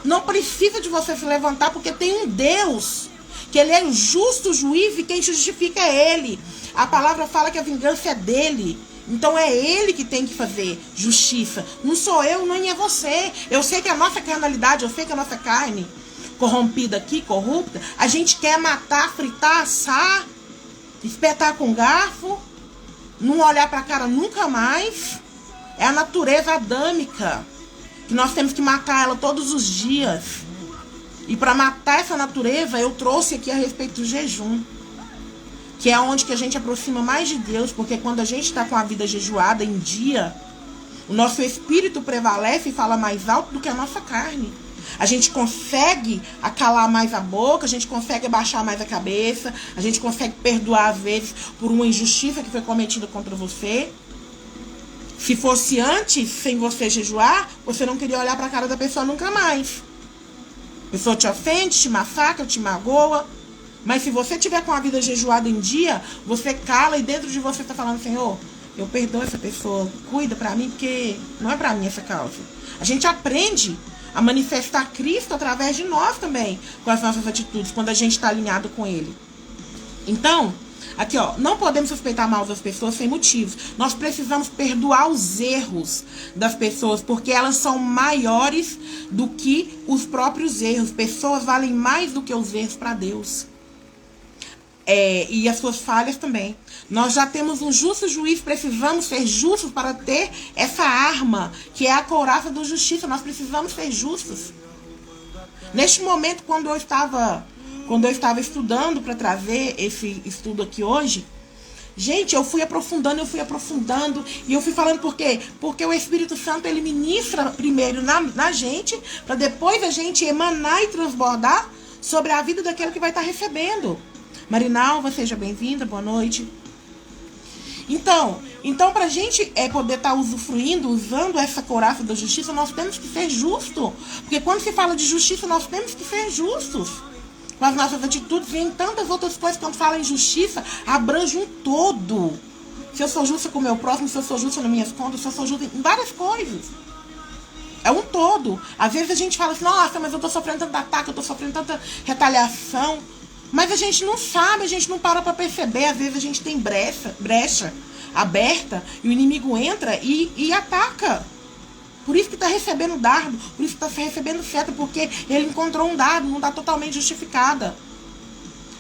Não precisa de você se levantar, porque tem um Deus, que Ele é o justo juiz e quem justifica é Ele. A palavra fala que a vingança é dele. Então é Ele que tem que fazer justiça. Não sou eu, nem é você. Eu sei que a nossa carnalidade, eu sei que a nossa carne corrompida aqui, corrupta, a gente quer matar, fritar, assar, espetar com garfo, não olhar para a cara nunca mais. É a natureza adâmica, que nós temos que matar ela todos os dias. E para matar essa natureza, eu trouxe aqui a respeito do jejum, que é onde que a gente aproxima mais de Deus, porque quando a gente está com a vida jejuada em dia, o nosso espírito prevalece e fala mais alto do que a nossa carne. A gente consegue acalar mais a boca, a gente consegue abaixar mais a cabeça, a gente consegue perdoar às vezes por uma injustiça que foi cometida contra você. Se fosse antes, sem você jejuar, você não queria olhar para a cara da pessoa nunca mais. A pessoa te ofende, te massacra, te magoa. Mas se você tiver com a vida jejuada em dia, você cala e dentro de você está falando, Senhor, eu perdoo essa pessoa, cuida pra mim, porque não é pra mim essa causa. A gente aprende a manifestar Cristo através de nós também, com as nossas atitudes, quando a gente está alinhado com Ele. Então, aqui ó, não podemos suspeitar mal das pessoas sem motivos. Nós precisamos perdoar os erros das pessoas, porque elas são maiores do que os próprios erros. Pessoas valem mais do que os erros para Deus. E as suas falhas também. Nós já temos um justo juiz, precisamos ser justos para ter essa arma, que é a couraça da justiça. Nós precisamos ser justos. Neste momento, quando eu estava estudando para trazer esse estudo aqui hoje, gente, eu fui aprofundando, e eu fui falando por quê? Porque o Espírito Santo, ele ministra primeiro na gente, para depois a gente emanar e transbordar sobre a vida daquele que vai estar recebendo. Marinalva, seja bem-vinda, boa noite. Então para a gente poder estar usufruindo, usando essa couraça da justiça, nós temos que ser justos. Porque quando se fala de justiça, nós temos que ser justos com as nossas atitudes, e em tantas outras coisas. Quando fala em justiça, abrange um todo. Se eu sou justa com o meu próximo, se eu sou justa nas minhas contas, se eu sou justa em várias coisas. É um todo. Às vezes a gente fala assim, nossa, mas eu tô sofrendo tanto ataque, eu tô sofrendo tanta retaliação. Mas a gente não sabe, a gente não para perceber. Às vezes a gente tem brecha aberta e o inimigo entra e ataca. Por isso que está recebendo dardo, por isso que está recebendo seta, porque ele encontrou um dardo, não está totalmente justificada.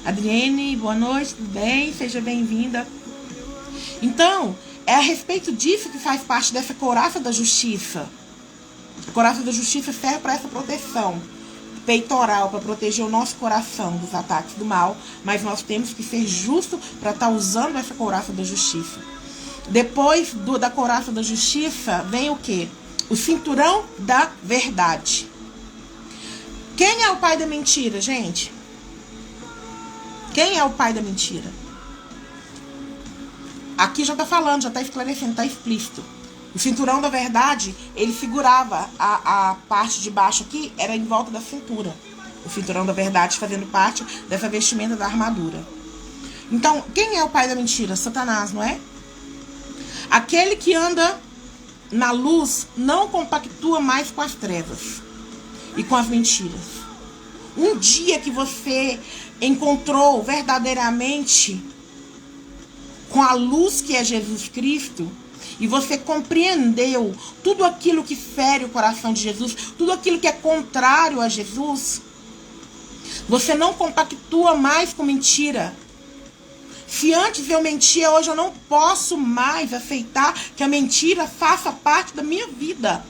Adriene, boa noite, tudo bem? Seja bem-vinda. Então, é a respeito disso que faz parte dessa couraça da justiça. A couraça da justiça serve para essa proteção peitoral, para proteger o nosso coração dos ataques do mal, mas nós temos que ser justos para estar usando essa couraça da justiça. Depois da couraça da justiça, vem o quê? O cinturão da verdade. Quem é o pai da mentira, gente? Quem é o pai da mentira? Aqui já está falando, já está esclarecendo, está explícito. O cinturão da verdade, ele segurava a parte de baixo aqui, era em volta da cintura. O cinturão da verdade fazendo parte dessa vestimenta da armadura. Então, quem é o pai da mentira? Satanás, não é? Aquele que anda na luz não compactua mais com as trevas e com as mentiras. Um dia que você encontrou verdadeiramente com a luz que é Jesus Cristo, e você compreendeu tudo aquilo que fere o coração de Jesus, tudo aquilo que é contrário a Jesus, você não compactua mais com mentira. Se antes eu mentia, hoje eu não posso mais aceitar que a mentira faça parte da minha vida.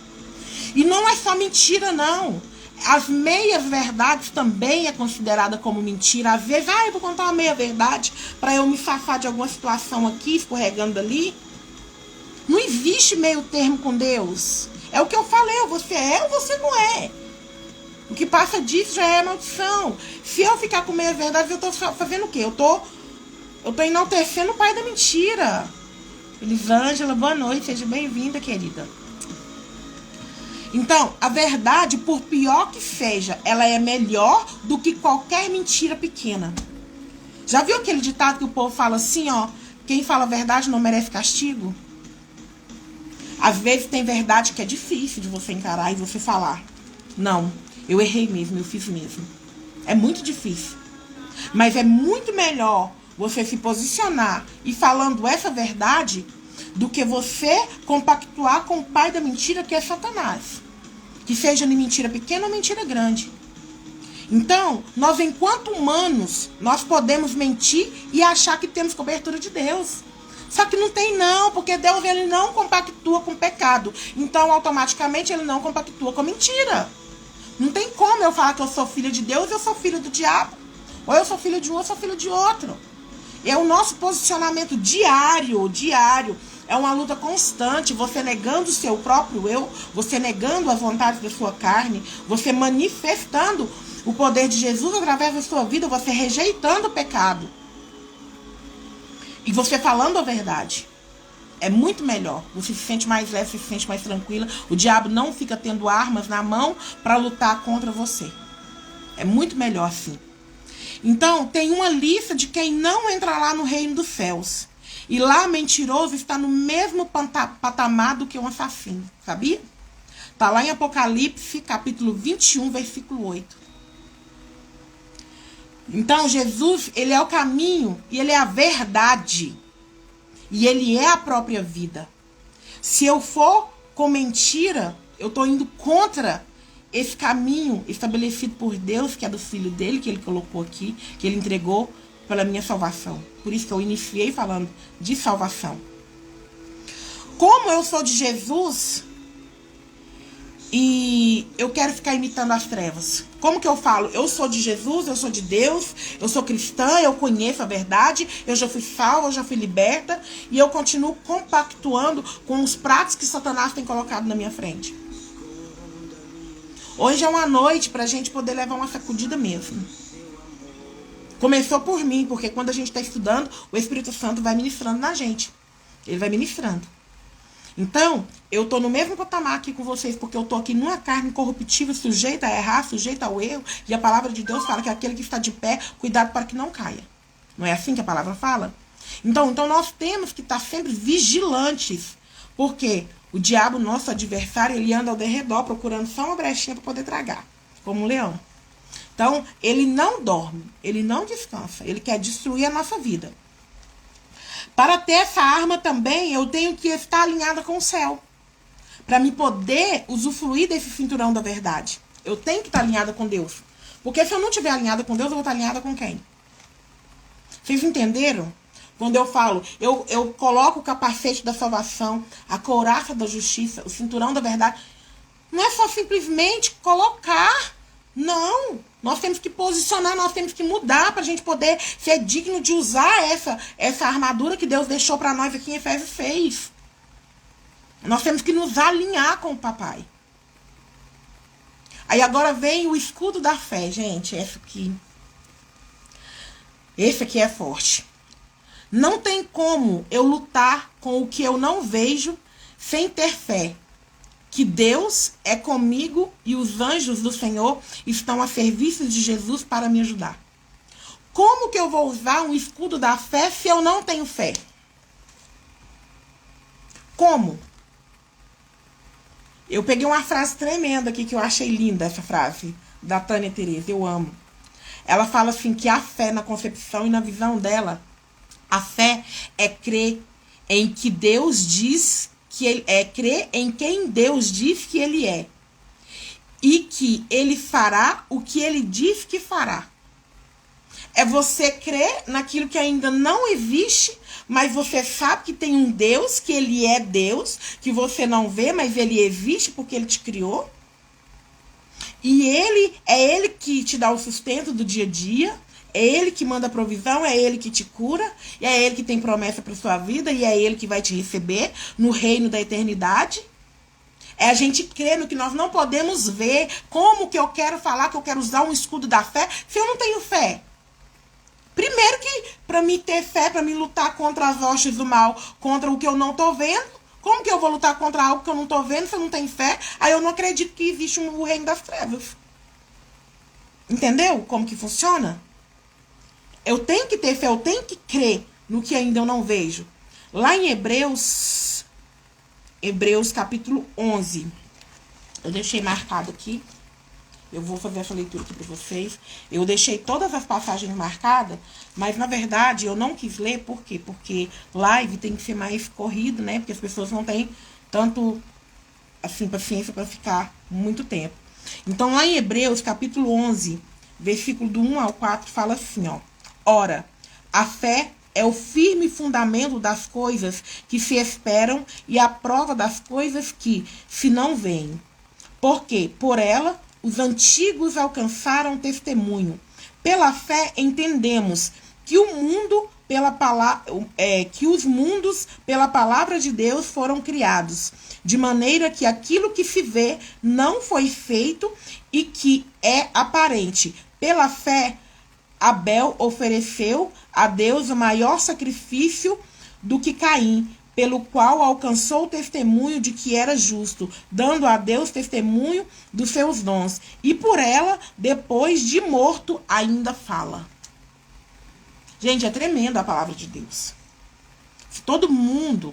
E não é só mentira, não. As meias-verdades também é considerada como mentira. Às vezes, eu vou contar uma meia-verdade para eu me safar de alguma situação aqui, escorregando ali. Não existe meio termo com Deus. É o que eu falei, ou você é ou você não é. O que passa disso já é maldição. Se eu ficar com meia-verdade, eu estou fazendo o quê? Eu tô enaltecendo o pai da mentira. Elisângela, boa noite, seja bem-vinda, querida. Então, a verdade, por pior que seja, ela é melhor do que qualquer mentira pequena. Já viu aquele ditado que o povo fala assim, ó? Quem fala a verdade não merece castigo? Às vezes tem verdade que é difícil de você encarar e você falar. Não, eu errei mesmo, eu fiz mesmo. É muito difícil. Mas é muito melhor você se posicionar e falando essa verdade do que você compactuar com o pai da mentira, que é Satanás. Que seja de mentira pequena ou mentira grande. Então, nós enquanto humanos, nós podemos mentir e achar que temos cobertura de Deus. Só que não tem não, porque Deus ele não compactua com o pecado. Então, automaticamente, ele não compactua com a mentira. Não tem como eu falar que eu sou filha de Deus, eu sou filha do diabo. Ou eu sou filho de um, eu sou filho de outro. É o nosso posicionamento diário. É uma luta constante, você negando o seu próprio eu, você negando as vontades da sua carne, você manifestando o poder de Jesus através da sua vida, você rejeitando o pecado. E você falando a verdade. É muito melhor. Você se sente mais leve, você se sente mais tranquila. O diabo não fica tendo armas na mão para lutar contra você. É muito melhor assim. Então, tem uma lista de quem não entra lá no reino dos céus. E lá, mentiroso está no mesmo patamar do que um assassino, sabia? Está lá em Apocalipse, capítulo 21, versículo 8. Então, Jesus, ele é o caminho e ele é a verdade. E ele é a própria vida. Se eu for com mentira, eu estou indo contra esse caminho estabelecido por Deus, que é do Filho dele, que ele colocou aqui, que ele entregou pela minha salvação. Por isso que eu iniciei falando de salvação. Como eu sou de Jesus e eu quero ficar imitando as trevas, como que eu falo? Eu sou de Jesus, eu sou de Deus, eu sou cristã, eu conheço a verdade, eu já fui salva, eu já fui liberta, e eu continuo compactuando com os pratos que Satanás tem colocado na minha frente. Hoje é uma noite pra gente poder levar uma sacudida mesmo. Começou por mim, porque quando a gente está estudando, o Espírito Santo vai ministrando na gente. Ele vai ministrando. Então, eu tô no mesmo patamar aqui com vocês, porque eu tô aqui numa carne corruptível, sujeita a errar, sujeita ao erro, e a palavra de Deus fala que aquele que está de pé, cuidado para que não caia. Não é assim que a palavra fala? Então nós temos que estar sempre vigilantes, porque o diabo, nosso adversário, ele anda ao derredor procurando só uma brechinha para poder tragar, como um leão. Então, ele não dorme, ele não descansa, ele quer destruir a nossa vida. Para ter essa arma também, eu tenho que estar alinhada com o céu. Para me poder usufruir desse cinturão da verdade. Eu tenho que estar alinhada com Deus. Porque se eu não estiver alinhada com Deus, eu vou estar alinhada com quem? Vocês entenderam? Quando eu falo, eu coloco o capacete da salvação, a couraça da justiça, o cinturão da verdade. Não é só simplesmente colocar. Não. Nós temos que posicionar, nós temos que mudar para a gente poder ser digno de usar essa armadura que Deus deixou para nós aqui em Efésios 6. Nós temos que nos alinhar com o papai. Aí agora vem o escudo da fé, gente. Esse aqui é forte. Não tem como eu lutar com o que eu não vejo sem ter fé. Que Deus é comigo e os anjos do Senhor estão a serviço de Jesus para me ajudar. Como que eu vou usar um escudo da fé se eu não tenho fé? Como? Eu peguei uma frase tremenda aqui que eu achei linda, essa frase, da Tânia Tereza, eu amo. Ela fala assim que a fé na concepção e na visão dela, a fé é crer em que Deus diz que ele é, crer em quem Deus diz que ele é. E que ele fará o que ele diz que fará. É você crer naquilo que ainda não existe, mas você sabe que tem um Deus, que ele é Deus, que você não vê, mas ele existe porque ele te criou. E ele que te dá o sustento do dia a dia. É ele que manda provisão, é ele que te cura, e é ele que tem promessa para sua vida, e é ele que vai te receber no reino da eternidade. É a gente crer no que nós não podemos ver. Como que eu quero falar que eu quero usar um escudo da fé se eu não tenho fé? Primeiro que para me ter fé, para me lutar contra as hostes do mal, contra o que eu não estou vendo, como que eu vou lutar contra algo que eu não estou vendo se eu não tenho fé? Aí eu não acredito que existe o reino das trevas. Entendeu como que funciona? Eu tenho que ter fé, eu tenho que crer no que ainda eu não vejo. Lá em Hebreus capítulo 11. Eu deixei marcado aqui. Eu vou fazer essa leitura aqui para vocês. Eu deixei todas as passagens marcadas, mas na verdade eu não quis ler. Por quê? Porque live tem que ser mais corrido, né? Porque as pessoas não têm tanto, assim, paciência para ficar muito tempo. Então lá em Hebreus capítulo 11, versículo do 1 ao 4, fala assim, ó. Ora, a fé é o firme fundamento das coisas que se esperam e a prova das coisas que se não veem. Porque, por ela, os antigos alcançaram testemunho. Pela fé entendemos que os mundos pela palavra de Deus foram criados, de maneira que aquilo que se vê não foi feito e que é aparente. Pela fé, Abel ofereceu a Deus o maior sacrifício do que Caim, pelo qual alcançou o testemunho de que era justo, dando a Deus testemunho dos seus dons. E por ela, depois de morto, ainda fala. Gente, é tremenda a palavra de Deus. Se todo mundo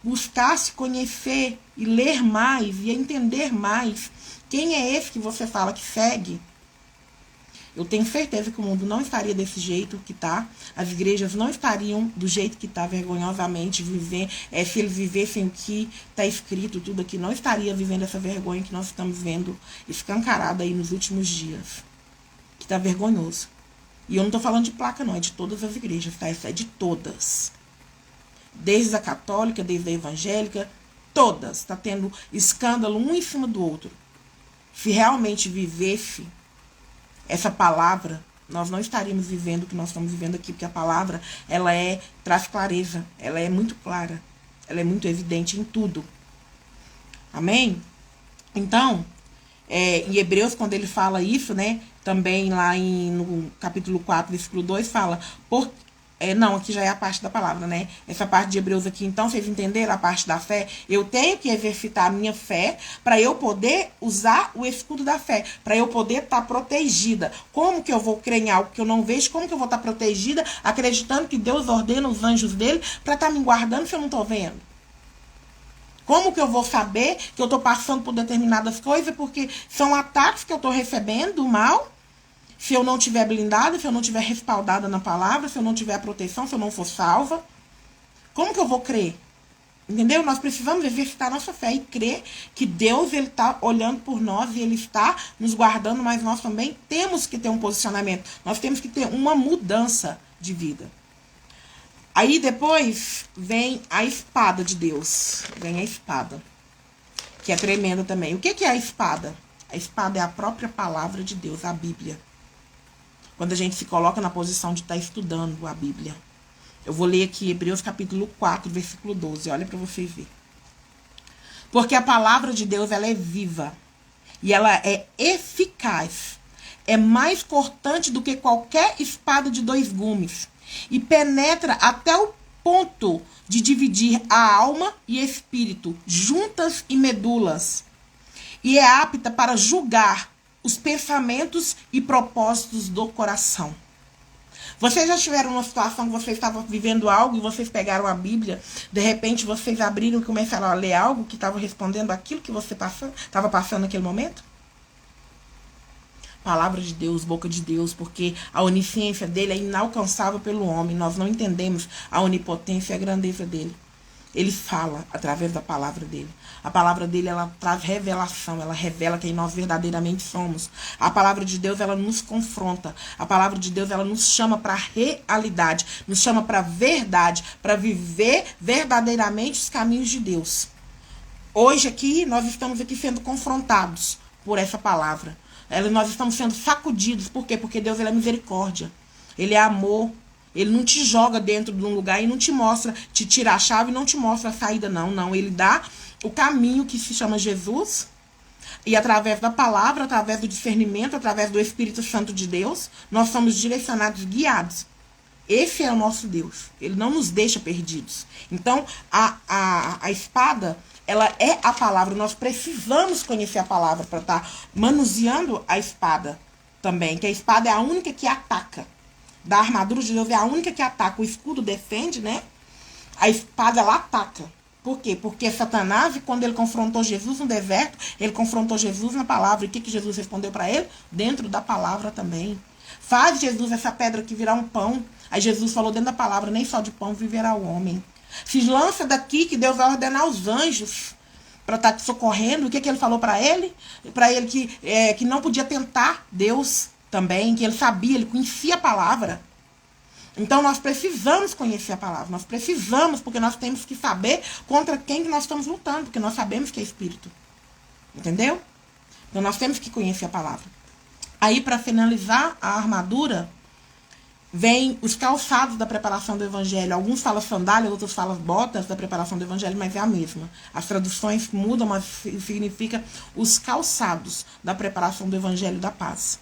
buscasse conhecer e ler mais e entender mais quem é esse que você fala que segue, eu tenho certeza que o mundo não estaria desse jeito que tá. As igrejas não estariam do jeito que tá, vergonhosamente, se eles vivessem o que está escrito, tudo aqui, não estaria vivendo essa vergonha que nós estamos vendo escancarada aí nos últimos dias. Que tá vergonhoso. E eu não tô falando de placa, não, é de todas as igrejas, tá? Isso é de todas. Desde a católica, desde a evangélica, todas. Tá tendo escândalo um em cima do outro. Se realmente vivesse essa palavra, nós não estaríamos vivendo o que nós estamos vivendo aqui, porque a palavra, ela traz clareza, ela é muito clara, ela é muito evidente em tudo. Amém? Então, em Hebreus, quando ele fala isso, né, também lá no capítulo 4, versículo 2, fala, não, aqui já é a parte da palavra, né? Essa parte de Hebreus aqui, então, vocês entenderam a parte da fé? Eu tenho que exercitar a minha fé para eu poder usar o escudo da fé, para eu poder estar protegida. Como que eu vou crer em algo que eu não vejo? Como que eu vou estar protegida, acreditando que Deus ordena os anjos dele para estar me guardando se eu não estou vendo? Como que eu vou saber que eu estou passando por determinadas coisas? Porque são ataques que eu estou recebendo do mal. Se eu não tiver blindada, se eu não tiver respaldada na palavra, se eu não tiver a proteção, se eu não for salva, como que eu vou crer? Entendeu? Nós precisamos exercitar nossa fé e crer que Deus, ele está olhando por nós e ele está nos guardando, mas nós também temos que ter um posicionamento. Nós temos que ter uma mudança de vida. Aí depois vem a espada de Deus. Vem a espada, que é tremenda também. O que é a espada? A espada é a própria palavra de Deus, a Bíblia. Quando a gente se coloca na posição de estar estudando a Bíblia. Eu vou ler aqui Hebreus capítulo 4, versículo 12. Olha para vocês verem. Porque a palavra de Deus, ela é viva. E ela é eficaz. É mais cortante do que qualquer espada de 2 gumes. E penetra até o ponto de dividir a alma e espírito, juntas e medulas. E é apta para julgar os pensamentos e propósitos do coração. Vocês já tiveram uma situação que vocês estavam vivendo algo e vocês pegaram a Bíblia, de repente vocês abriram e começaram a ler algo que estava respondendo aquilo que você estava passando naquele momento? Palavra de Deus, boca de Deus, porque a onisciência dele é inalcançável pelo homem. Nós não entendemos a onipotência e a grandeza dele. Ele fala através da palavra dele. A palavra dele, ela traz revelação, ela revela quem nós verdadeiramente somos. A palavra de Deus, ela nos confronta. A palavra de Deus, ela nos chama para a realidade, nos chama para a verdade, para viver verdadeiramente os caminhos de Deus. Hoje aqui, nós estamos aqui sendo confrontados por essa palavra. Nós estamos sendo sacudidos. Por quê? Porque Deus, ele é misericórdia. Ele é amor. Ele não te joga dentro de um lugar e não te mostra, te tira a chave e não te mostra a saída, não. Não, ele dá o caminho que se chama Jesus. E através da palavra, através do discernimento, através do Espírito Santo de Deus, nós somos direcionados, guiados. Esse é o nosso Deus. Ele não nos deixa perdidos. Então, a espada, ela é a palavra. Nós precisamos conhecer a palavra para estar manuseando a espada também. Que a espada é a única que ataca. Da armadura de Deus é a única que ataca. O escudo defende, né? A espada, ela ataca. Por quê? Porque Satanás, quando ele confrontou Jesus no deserto, ele confrontou Jesus na palavra. E o que Jesus respondeu para ele? Dentro da palavra também. Faz Jesus essa pedra que virar um pão. Aí Jesus falou dentro da palavra, nem só de pão viverá o homem. Se lança daqui que Deus vai ordenar os anjos para estar te socorrendo. O que ele falou para ele? Para ele que não podia tentar Deus também, que ele sabia, ele conhecia a palavra. Então nós precisamos conhecer a palavra, nós precisamos, porque nós temos que saber contra quem que nós estamos lutando, porque nós sabemos que é espírito. Entendeu? Então nós temos que conhecer a palavra. Aí, para finalizar a armadura, vem os calçados da preparação do evangelho. Alguns falam sandália, outros falam botas da preparação do evangelho, mas é a mesma. As traduções mudam, mas significa os calçados da preparação do evangelho da paz.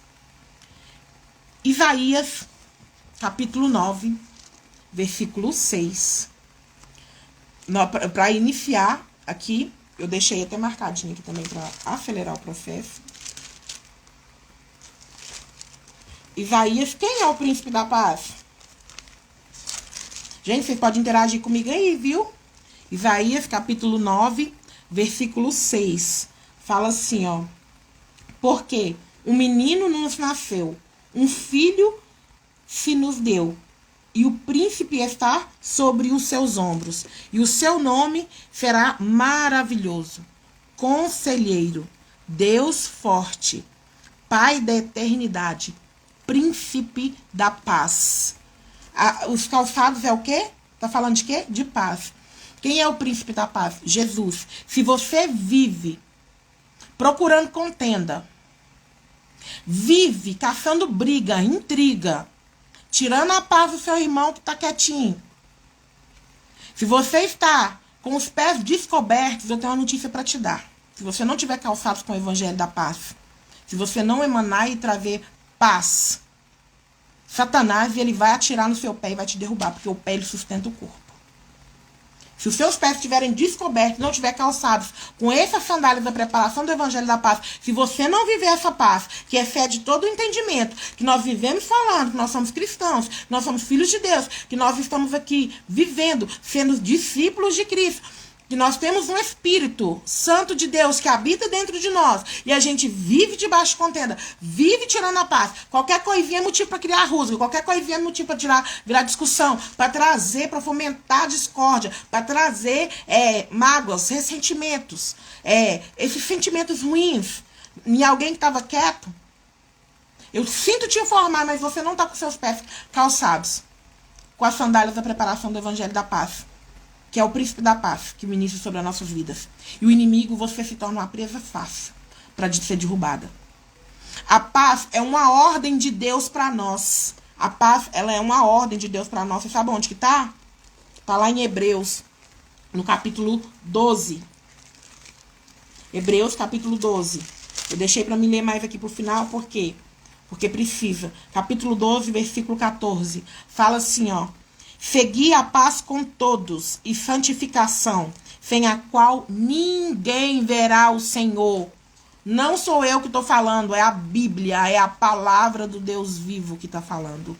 Isaías, capítulo 9, versículo 6. Para iniciar aqui, eu deixei até marcadinho aqui também para acelerar o processo. Isaías, quem é o príncipe da paz? Gente, vocês podem interagir comigo aí, viu? Isaías, capítulo 9, versículo 6. Fala assim, ó. Porque um menino nos nasceu, um filho se nos deu, e o príncipe está sobre os seus ombros, e o seu nome será maravilhoso, conselheiro, Deus forte, Pai da eternidade, príncipe da paz. Os calçados é o quê? Tá falando de quê? De paz. Quem é o príncipe da paz? Jesus. Se você vive procurando contenda, vive caçando briga, intriga, tirando a paz do seu irmão que está quietinho, se você está com os pés descobertos, eu tenho uma notícia para te dar. Se você não tiver calçados com o evangelho da paz, se você não emanar e trazer paz, Satanás, ele vai atirar no seu pé e vai te derrubar, porque o pé ele sustenta o corpo. Se os seus pés estiverem descobertos, não estiver calçados com essas sandálias da preparação do evangelho da paz, se você não viver essa paz, que excede todo o entendimento, que nós vivemos falando, que nós somos cristãos, que nós somos filhos de Deus, que nós estamos aqui vivendo, sendo discípulos de Cristo, que nós temos um Espírito Santo de Deus que habita dentro de nós, e a gente vive debaixo de contenda, vive tirando a paz. Qualquer coisinha é motivo para criar rusga, qualquer coisinha é motivo para virar discussão, para trazer, para fomentar discórdia, para trazer mágoas, ressentimentos, esses sentimentos ruins em alguém que estava quieto. Eu sinto te informar, mas você não está com seus pés calçados com as sandálias da preparação do evangelho da paz, que é o príncipe da paz, que ministra sobre as nossas vidas. E o inimigo, você se torna uma presa fácil para ser derrubada. A paz é uma ordem de Deus para nós. A paz, ela é uma ordem de Deus para nós. Você sabe onde que tá? Tá lá em Hebreus, no capítulo 12. Hebreus, capítulo 12. Eu deixei para me ler mais aqui pro final, por quê? Porque precisa. Capítulo 12, versículo 14. Fala assim, ó. Segui a paz com todos e santificação, sem a qual ninguém verá o Senhor. Não sou eu que estou falando, é a Bíblia, é a palavra do Deus vivo que está falando.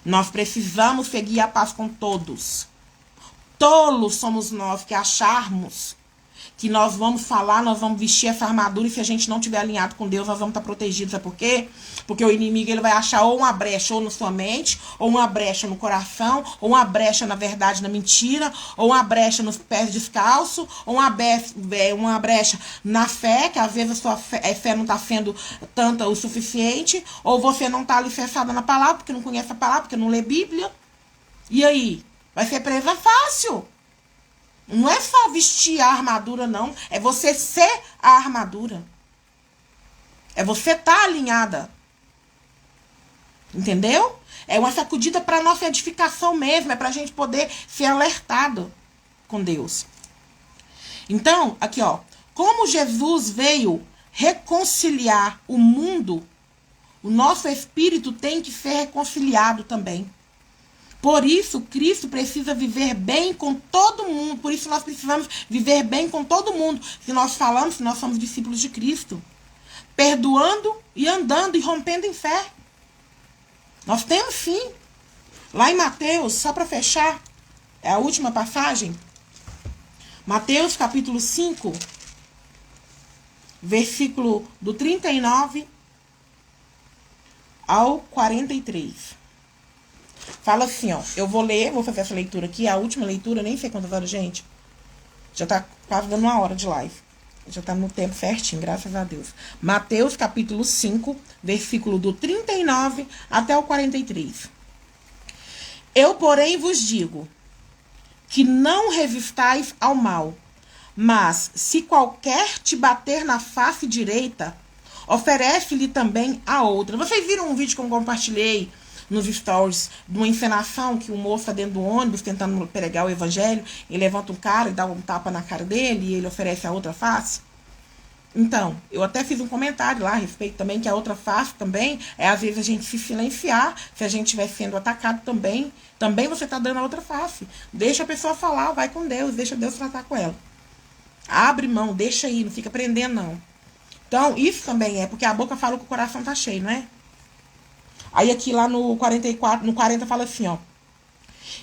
Nós precisamos seguir a paz com todos. Tolos somos nós que acharmos que nós vamos falar, nós vamos vestir essa armadura, e se a gente não estiver alinhado com Deus, nós vamos estar protegidos. Sabe por quê? Porque o inimigo ele vai achar ou uma brecha ou na sua mente, ou uma brecha no coração, ou uma brecha na verdade, na mentira, ou uma brecha nos pés descalços, ou uma brecha na fé, que às vezes a sua fé não está sendo tanta o suficiente, ou você não está alicerçada na palavra, porque não conhece a palavra, porque não lê Bíblia. E aí? Vai ser presa fácil. Não é só vestir a armadura, não. É você ser a armadura. É você estar alinhada. Entendeu? É uma sacudida para nossa edificação mesmo. É para a gente poder ser alertado com Deus. Então, aqui ó. Como Jesus veio reconciliar o mundo, o nosso espírito tem que ser reconciliado também. Por isso, Cristo precisa viver bem com todo mundo. Por isso, nós precisamos viver bem com todo mundo. Se nós falamos, se nós somos discípulos de Cristo. Perdoando e andando e rompendo em fé. Nós temos sim. Lá em Mateus, só para fechar, é a última passagem. Mateus, capítulo 5, versículo do 39 ao 43. Fala assim, ó. Eu vou ler, vou fazer essa leitura aqui, a última leitura, nem sei quantas horas, gente. Já tá quase dando uma hora de live. Já tá no tempo certinho, graças a Deus. Mateus, capítulo 5, versículo do 39 até o 43. Eu, porém, vos digo que não resistais ao mal, mas se qualquer te bater na face direita, oferece-lhe também a outra. Vocês viram um vídeo que eu compartilhei nos stories de uma encenação que o moço está dentro do ônibus tentando pregar o evangelho, ele levanta um cara e dá um tapa na cara dele e ele oferece a outra face? Então, eu até fiz um comentário lá a respeito também que a outra face também é às vezes a gente se silenciar, se a gente estiver sendo atacado também você está dando a outra face. Deixa a pessoa falar, vai com Deus, deixa Deus tratar com ela. Abre mão, deixa aí, não fica prendendo não. Então, isso também é, porque a boca fala que o coração tá cheio, não é? Aí aqui lá no 44, no 40 fala assim, ó.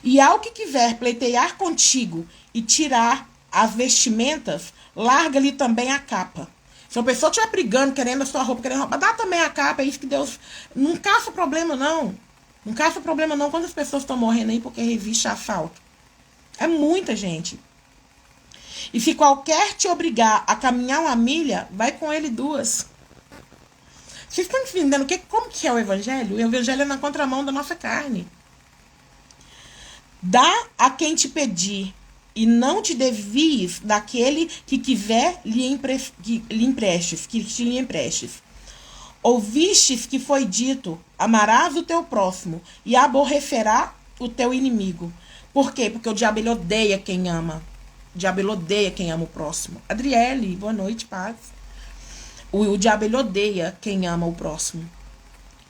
E ao que quiser pleitear contigo e tirar as vestimentas, larga-lhe também a capa. Se uma pessoa estiver brigando, querendo a sua roupa, querendo roupa, dá também a capa. É isso que Deus... Não caça problema, não. Não caça problema, não. Quantas pessoas estão morrendo aí porque resiste a assalto? É muita gente. E se qualquer te obrigar a caminhar 1 milha, vai com ele 2. Vocês estão entendendo como que é o evangelho? O evangelho é na contramão da nossa carne. Dá a quem te pedir, e não te desvies daquele que quiser que lhe emprestes. Ouvistes que foi dito, amarás o teu próximo e aborrecerá o teu inimigo. Por quê? Porque o diabo ele odeia quem ama. O diabo ele odeia quem ama o próximo. Adriele, boa noite, paz. O diabo ele odeia quem ama o próximo.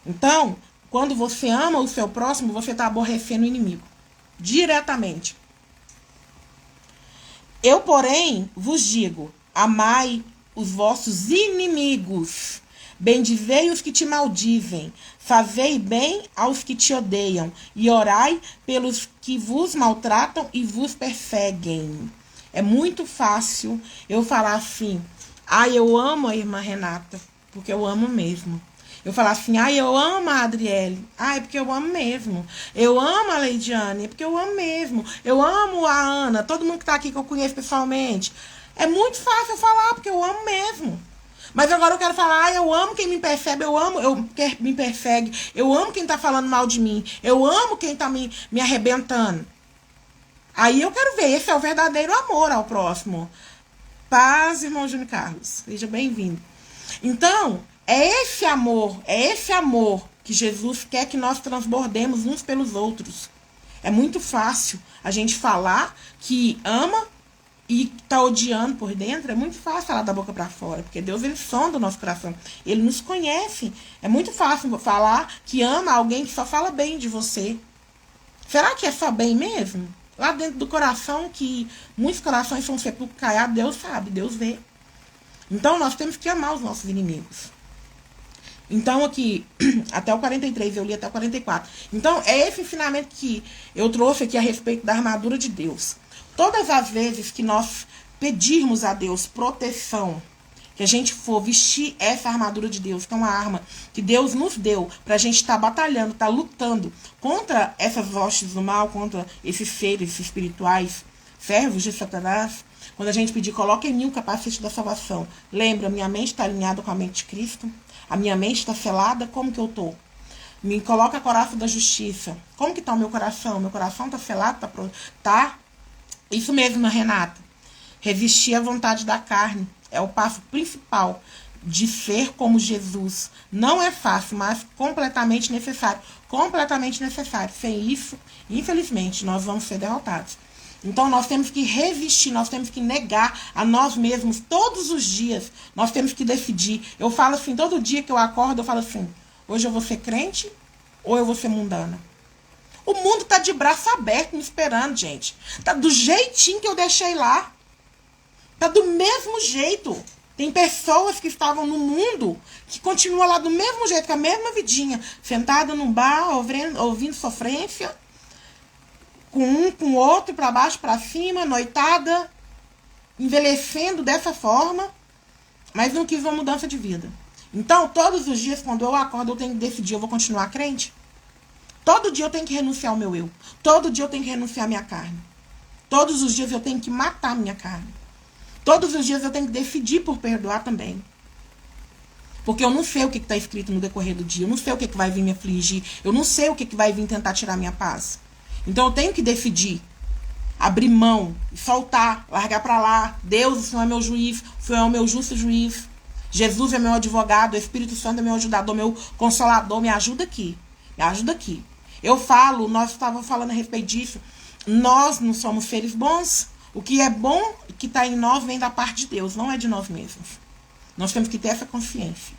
Então, quando você ama o seu próximo, você está aborrecendo o inimigo. Diretamente. Eu, porém, vos digo, amai os vossos inimigos, bendizei os que te maldizem, fazei bem aos que te odeiam, e orai pelos que vos maltratam e vos perseguem. É muito fácil eu falar assim, eu amo a irmã Renata, porque eu amo mesmo. Eu falar assim, eu amo a Adriele. É porque eu amo mesmo. Eu amo a Leidiane, é porque eu amo mesmo. Eu amo a Ana, todo mundo que tá aqui que eu conheço pessoalmente. É muito fácil eu falar, porque eu amo mesmo. Mas agora eu quero falar, eu amo quem me percebe, quem me persegue. Eu amo quem tá falando mal de mim. Eu amo quem tá me arrebentando. Aí eu quero ver, esse é o verdadeiro amor ao próximo. Paz, irmão Júnior Carlos. Seja bem-vindo. Então... É esse amor que Jesus quer que nós transbordemos uns pelos outros. É muito fácil a gente falar que ama e tá odiando por dentro. É muito fácil falar da boca para fora, porque Deus ele sonda o nosso coração. Ele nos conhece. É muito fácil falar que ama alguém que só fala bem de você. Será que é só bem mesmo? Lá dentro do coração, que muitos corações são sepulcros caiados, Deus sabe, Deus vê. Então nós temos que amar os nossos inimigos. Então, aqui, até o 43, eu li até o 44. Então, é esse ensinamento que eu trouxe aqui a respeito da armadura de Deus. Todas as vezes que nós pedirmos a Deus proteção, que a gente for vestir essa armadura de Deus, que é uma arma que Deus nos deu para a gente estar batalhando, estar lutando contra essas hostes do mal, contra esses seres espirituais, servos de Satanás. Quando a gente pedir, coloque em mim o capacete da salvação. Lembra, minha mente está alinhada com a mente de Cristo. A minha mente está selada, como que eu estou? Me coloca a coraça da justiça. Como que está o meu coração? Meu coração está selado? Tá? Isso mesmo, Renata. Resistir à vontade da carne. É o passo principal de ser como Jesus. Não é fácil, mas completamente necessário. Completamente necessário. Sem isso, infelizmente, nós vamos ser derrotados. Então, nós temos que resistir, nós temos que negar a nós mesmos todos os dias. Nós temos que decidir. Eu falo assim, todo dia que eu acordo, eu falo assim, hoje eu vou ser crente ou eu vou ser mundana? O mundo tá de braço aberto me esperando, gente. Tá do jeitinho que eu deixei lá. Tá do mesmo jeito. Tem pessoas que estavam no mundo que continuam lá do mesmo jeito, com a mesma vidinha. Sentada num bar, ouvindo sofrência. Com um, com o outro, para baixo, para cima, noitada, envelhecendo dessa forma, mas não quis uma mudança de vida. Então, todos os dias, quando eu acordo, eu tenho que decidir, eu vou continuar crente? Todo dia eu tenho que renunciar ao meu eu. Todo dia eu tenho que renunciar à minha carne. Todos os dias eu tenho que matar a minha carne. Todos os dias eu tenho que decidir por perdoar também. Porque eu não sei o que está escrito no decorrer do dia, eu não sei o que vai vir me afligir, eu não sei o que vai vir tentar tirar minha paz. Então eu tenho que decidir, abrir mão, soltar, largar para lá. Deus, o Senhor é meu juiz, o Senhor é o meu justo juiz. Jesus é meu advogado, o Espírito Santo é meu ajudador, meu consolador, me ajuda aqui. Me ajuda aqui. Eu falo, nós estávamos falando a respeito disso, nós não somos seres bons. O que é bom, que está em nós, vem da parte de Deus, não é de nós mesmos. Nós temos que ter essa consciência.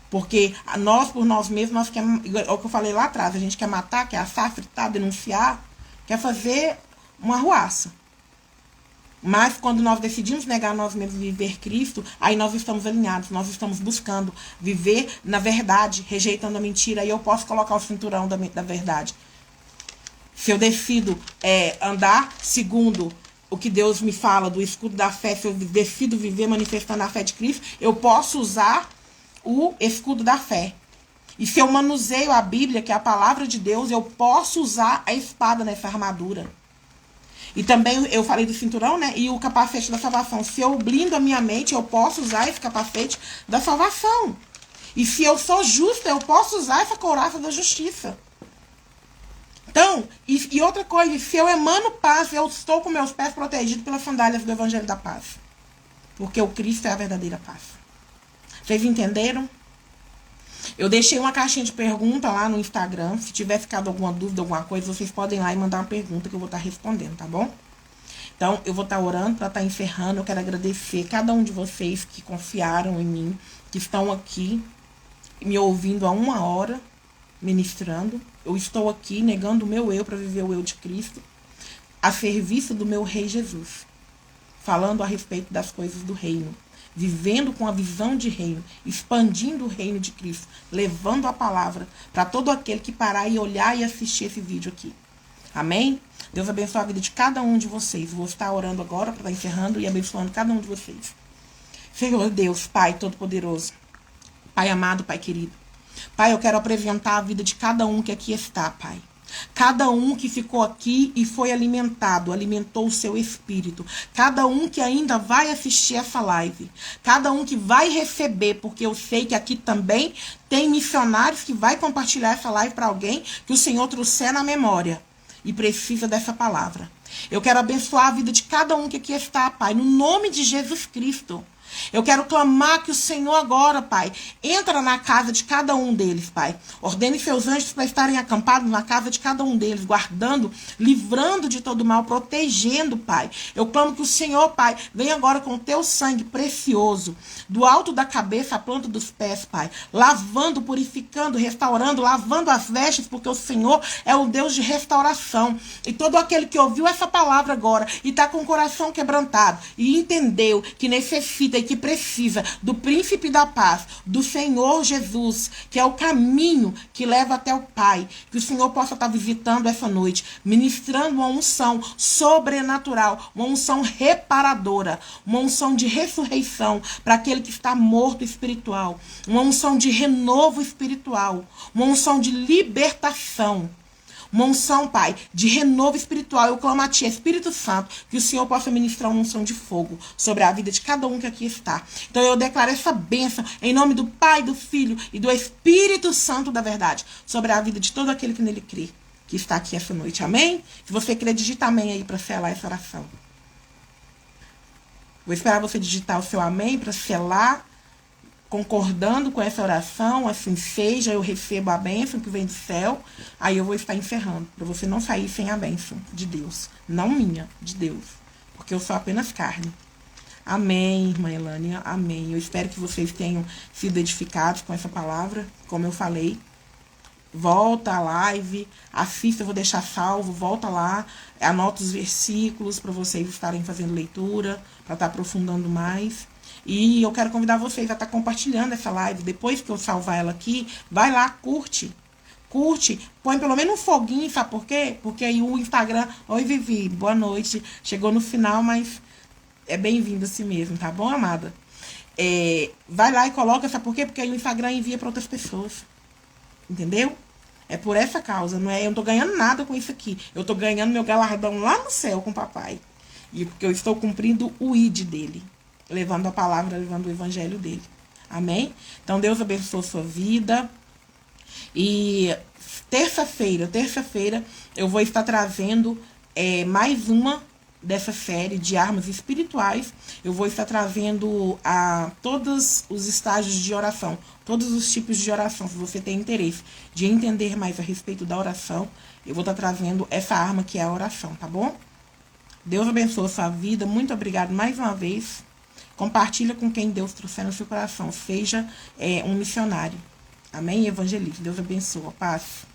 Porque nós, por nós mesmos, nós queremos, é o que eu falei lá atrás, a gente quer matar, quer assar, fritar, denunciar, quer fazer uma arruaça. Mas quando nós decidimos negar nós mesmos e viver Cristo, aí nós estamos alinhados, nós estamos buscando viver na verdade, rejeitando a mentira, aí eu posso colocar o cinturão da verdade. Se eu decido andar segundo o que Deus me fala do escudo da fé, se eu decido viver manifestando a fé de Cristo, eu posso usar o escudo da fé. E se eu manuseio a Bíblia, que é a palavra de Deus, eu posso usar a espada nessa armadura. E também eu falei do cinturão, né? E o capacete da salvação. Se eu blindo a minha mente, eu posso usar esse capacete da salvação. E se eu sou justa, eu posso usar essa couraça da justiça. Então, e outra coisa, se eu emano paz, eu estou com meus pés protegidos pelas sandálias do Evangelho da Paz. Porque o Cristo é a verdadeira paz. Vocês entenderam? Eu deixei uma caixinha de pergunta lá no Instagram. Se tiver ficado alguma dúvida, alguma coisa, vocês podem ir lá e mandar uma pergunta que eu vou estar respondendo, tá bom? Então, eu vou estar orando para estar encerrando. Eu quero agradecer cada um de vocês que confiaram em mim, que estão aqui me ouvindo há 1 hora, ministrando. Eu estou aqui negando o meu eu para viver o eu de Cristo, a serviço do meu Rei Jesus, falando a respeito das coisas do reino, vivendo com a visão de reino, expandindo o reino de Cristo, levando a palavra para todo aquele que parar e olhar e assistir esse vídeo aqui. Amém? Deus abençoe a vida de cada um de vocês. Vou estar orando agora para estar encerrando e abençoando cada um de vocês. Senhor Deus, Pai Todo-Poderoso, Pai amado, Pai querido, Pai, eu quero apresentar a vida de cada um que aqui está, Pai. Cada um que ficou aqui e foi alimentado, alimentou o seu espírito. Cada um que ainda vai assistir essa live. Cada um que vai receber, porque eu sei que aqui também tem missionários que vai compartilhar essa live para alguém que o Senhor trouxer na memória e precisa dessa palavra. Eu quero abençoar a vida de cada um que aqui está, Pai, no nome de Jesus Cristo. Eu quero clamar que o Senhor agora, Pai, entra na casa de cada um deles, Pai. Ordene seus anjos para estarem acampados na casa de cada um deles, guardando, livrando de todo mal, protegendo, Pai. Eu clamo que o Senhor, Pai, venha agora com o teu sangue precioso, do alto da cabeça à planta dos pés, Pai, lavando, purificando, restaurando, lavando as vestes, porque o Senhor é o Deus de restauração. E todo aquele que ouviu essa palavra agora e está com o coração quebrantado e entendeu que necessita e que precisa do príncipe da paz, do Senhor Jesus, que é o caminho que leva até o Pai, que o Senhor possa estar visitando essa noite, ministrando uma unção sobrenatural, uma unção reparadora, uma unção de ressurreição para aquele que está morto espiritual, uma unção de renovo espiritual, uma unção de libertação. Uma unção, Pai, de renovo espiritual. Eu clamo a Ti, Espírito Santo, que o Senhor possa ministrar uma unção de fogo sobre a vida de cada um que aqui está. Então eu declaro essa bênção em nome do Pai, do Filho e do Espírito Santo da verdade sobre a vida de todo aquele que nele crê, que está aqui essa noite. Amém? Se você crê, digita amém aí para selar essa oração. Vou esperar você digitar o seu amém para selar, concordando com essa oração, assim seja, eu recebo a bênção que vem do céu, aí eu vou estar encerrando, para você não sair sem a bênção de Deus, não minha, de Deus, porque eu sou apenas carne. Amém, irmã Elânia, amém. Eu espero que vocês tenham sido edificados com essa palavra, como eu falei. Volta a live, assista, eu vou deixar salvo, volta lá, anota os versículos para vocês estarem fazendo leitura, para estar aprofundando mais. E eu quero convidar vocês a estar compartilhando essa live. Depois que eu salvar ela aqui, vai lá, curte. Curte, põe pelo menos um foguinho, sabe por quê? Porque aí o Instagram... Oi, Vivi, boa noite. Chegou no final, mas é bem-vindo assim mesmo, tá bom, amada? Vai lá e coloca, sabe por quê? Porque aí o Instagram envia para outras pessoas. Entendeu? É por essa causa, não é? Eu não tô ganhando nada com isso aqui. Eu tô ganhando meu galardão lá no céu com o papai. E porque eu estou cumprindo o ID dele. Levando a palavra, levando o evangelho dele. Amém? Então, Deus abençoe a sua vida. E terça-feira, eu vou estar trazendo mais uma dessa série de armas espirituais. Eu vou estar trazendo a todos os estágios de oração, todos os tipos de oração. Se você tem interesse de entender mais a respeito da oração, eu vou estar trazendo essa arma que é a oração, tá bom? Deus abençoe a sua vida. Muito obrigado mais uma vez. Compartilha com quem Deus trouxer no seu coração. Seja um missionário. Amém? Evangelista. Deus abençoe. Paz.